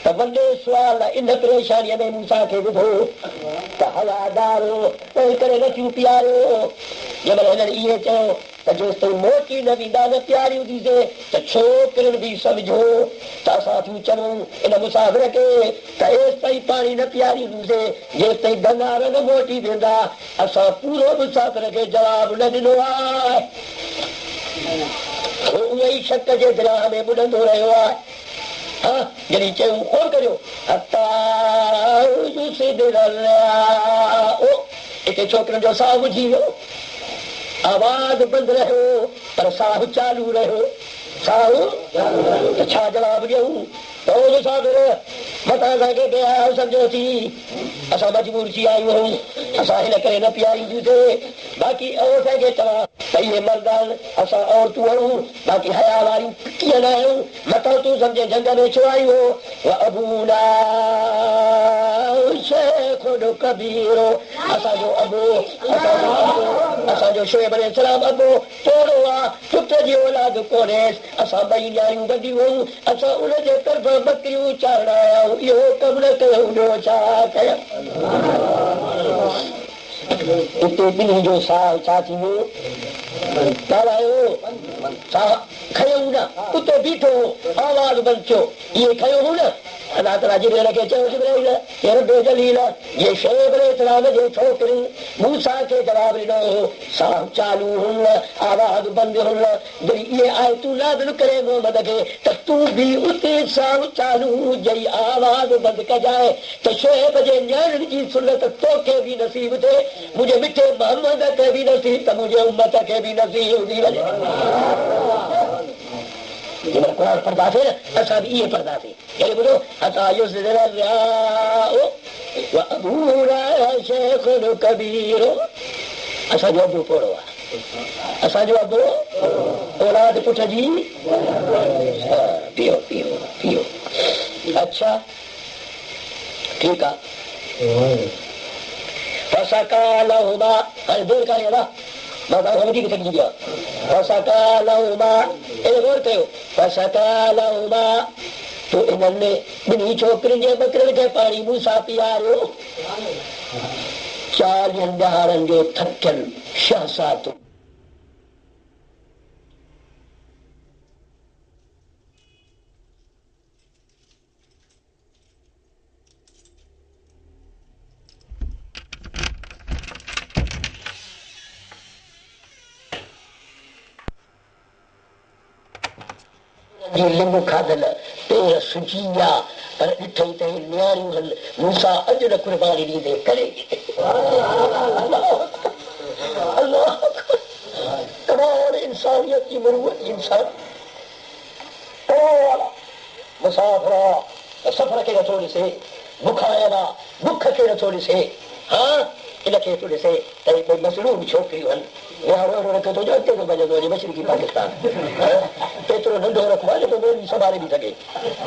त वॾे सुवाल इन परेशानीअ में मूंसा खे ॿुधो त हयादार तंहिं करे नथियूं पीआरियो। जंहिंमहिल हिननि इहे चयो त जेसि ताईं मोटी न वेंदा न पीआरी हूंदीसीं त छोकिरियुनि बि सम्झो त असां थियूं चऊं इन मुसाफ़िर खे त एसि ताईं पाणी न पीआरी हूंदीसीं जेसि ताईं धनार न मोटी वेंदा। असां पूरो मुसाफ़िर खे जवाबु न ॾिनो आहे, उहे ई शक जे ग्राह में ॿुधंदो रहियो आहे। जॾहिं चयूं कोन करियो हिते छोकिरनि जो साहु बुझी वियो, आवाज़ बंदि रहियो पर साहु चालू रहियो, साहु त छा जवाबु ॾियूं। मथां असांखे बेहायो सम्झोसीं, असां मजबूर थी आयूं आहियूं, असां हिन करे न पीआरींदीसीं। बाक़ी असांखे चवां त इहे मर्द आहिनि, असां औरतूं आहियूं, बाक़ी हया वारियूं कीअं न आहियूं। मथां तूं सम्झे जंग में छो आयूं हो, अबूना शेखुन कबीरो, असांजो अबो असांजो शोएब अलैहिस्सलाम अबो तोड़ो आहे, पुट जी औलाद कोन्हे, असां ॿई न्याणियूं गॾियूं आहियूं, असां उनजे तरफ़ बकरियूं चाढ़ण आया आहियूं, इहो कमु न कयूं, ॿियो छा कयूं। हिते ॿिन्ही जो साहु छा थी वियो, ॻाल्हायो साहु खयूं न, उते बीठो आवाज़ बंदि थियो, इहे खयूं हो न। अलाह ताला जिब्रील खे चयो जिब्रील हे रब्बे जलील, ये शोएब अलैहिस्सलाम जे छोकिरी मूसा खे जवाबु ॾिनो, साहु चालू हुन, आवाज़ बंदि हुन, जॾहिं इहे आयतूं नाज़िल करे मोहम्मद खे त तूं बि उते साहु चालू जई आवाज़ बंदि कजाए त शोएब जे न्याणियुनि जी सुनत तोखे बि नसीब थिए, मुंहिंजे मिठे मोहम्मद खे बि नसीब त मुंहिंजे उम्मत खे बि नसीब थी वञे। क़ुरान पढ़ंदासीं असां बि इहे पढ़ंदासीं, ॿुधो असांजो अबो पोड़ो आहे, असांजो अबो औलाद पुट जी पियो पियो पियो। अच्छा ठीकु आहे, हाणे देरि कान्हे मां तव्हांखां वधीक थकिजी वियो आहियां। तो इन्हनि ॿिन्ही छोकिरियुनि जे बकरनि खे पाणी मूंसां पीआरियो, 40 ॾहाड़नि जो थकियल शहसाद लिंग खाधल पेर सुजी विया, पर ॾिठई त न्याणियूं हल मूंसां अॼु न कुर्बानी ॾींदे करे तमाम इंसानियत जी मरूअत इंसान मुसाफ़िर सफ़र खे नथो ॾिसे, बुख आयल आहे बुख खे नथो ॾिसे, हा इनखे थो ॾिसे त कोई मसरूम छोकिरियूं आहिनि, रखे थो अॻिते थो भॼंदो वञे मशरक़ी पाकिस्तान, एतिरो नंढो रखो आहे जो ॿियो संभाले बि सघे।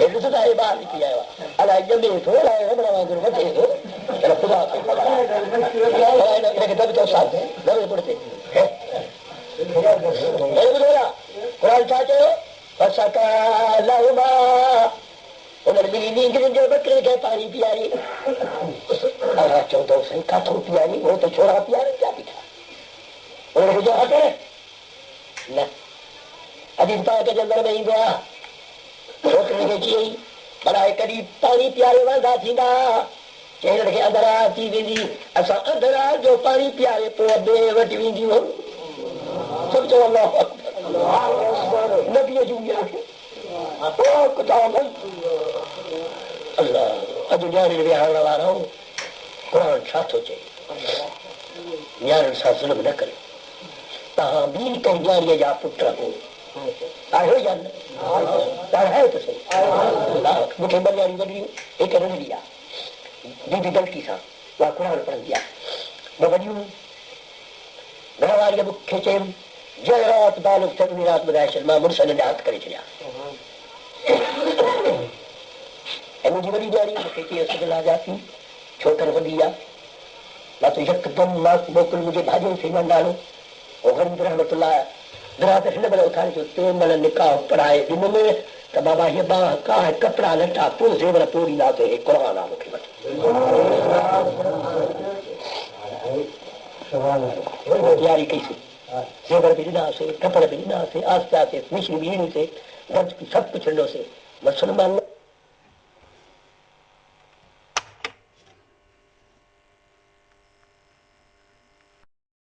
ॾिसंदा हे ॿार निकिरी आयो आहे, अलाए ॼमे थो अलाए रबड़ वांगुरु वधे थो, ख़ुदा खे ख़बर हिनखे दॿ थो साथ दॿे पुठिते कुरान छा चयो उन्हनि ॿिनी नींदरुनि जे बकरे खे पाणी पीआरी चवंदो साईं काथो पीआरी उहो त छोरा पीआरनि पिया बीठा उन्हनि ॿुधो हटे न अॼु तव्हांखे अंदर में ईंदो आहे छोकिरे खे चयई भला कॾहिं पाणी पीआरे वांदा थींदा चई खे अंदरा अची वेंदी असां अंदरा जो पाणी पीआरे पोइ ॿिए वटि वेंदियूं सम्झो अलाह नबीअ जूं अॼु न्याणी विहारण वारा क़ुर छा थो चए न्याणियुनि सां ज़ुल्म न करियो तव्हां ॿी कंहिं न्याणीअ जा पुट हो आहियो या न आहे त सही मूंखे ॿ न्याणियूं वॾियूं हिकु नंढड़ी आहे ॿी बि ग़लती सां उहा क़ुर पढ़ंदी आहे ॿ वॾियूं घर वारीअ मूंखे चयमि जंहिं राति बालक सभिनी राति ॿुधाए छॾ मां मुड़ुसनि जा हथ करे छॾिया ऐं मुंहिंजी वॾी न्याणी मूंखे चई असदुल्ला जाती छोकर वॾी आहे मां त यकदमि मां मोकिल मुंहिंजे भाॼियुनि खे नालो उहो गरीब रहमतुल्लाह विरात हिन महिल उथारे जो तंहिं महिल निकाह पढ़ाए ॾिनमि त बाबा हीअ बाहि काह कपिड़ा लटा पोइ ज़ेवर पोइ ॾींदासीं हे क़ुर आहे मूंखे वटि तयारी कईसीं ज़ेवर बि ॾिनासीं कपिड़ा बि ॾिनासीं आस्ते आस्ते मिश्री बि ॾिनीसीं सभु कुझु ॾिनोसीं मुस्लमान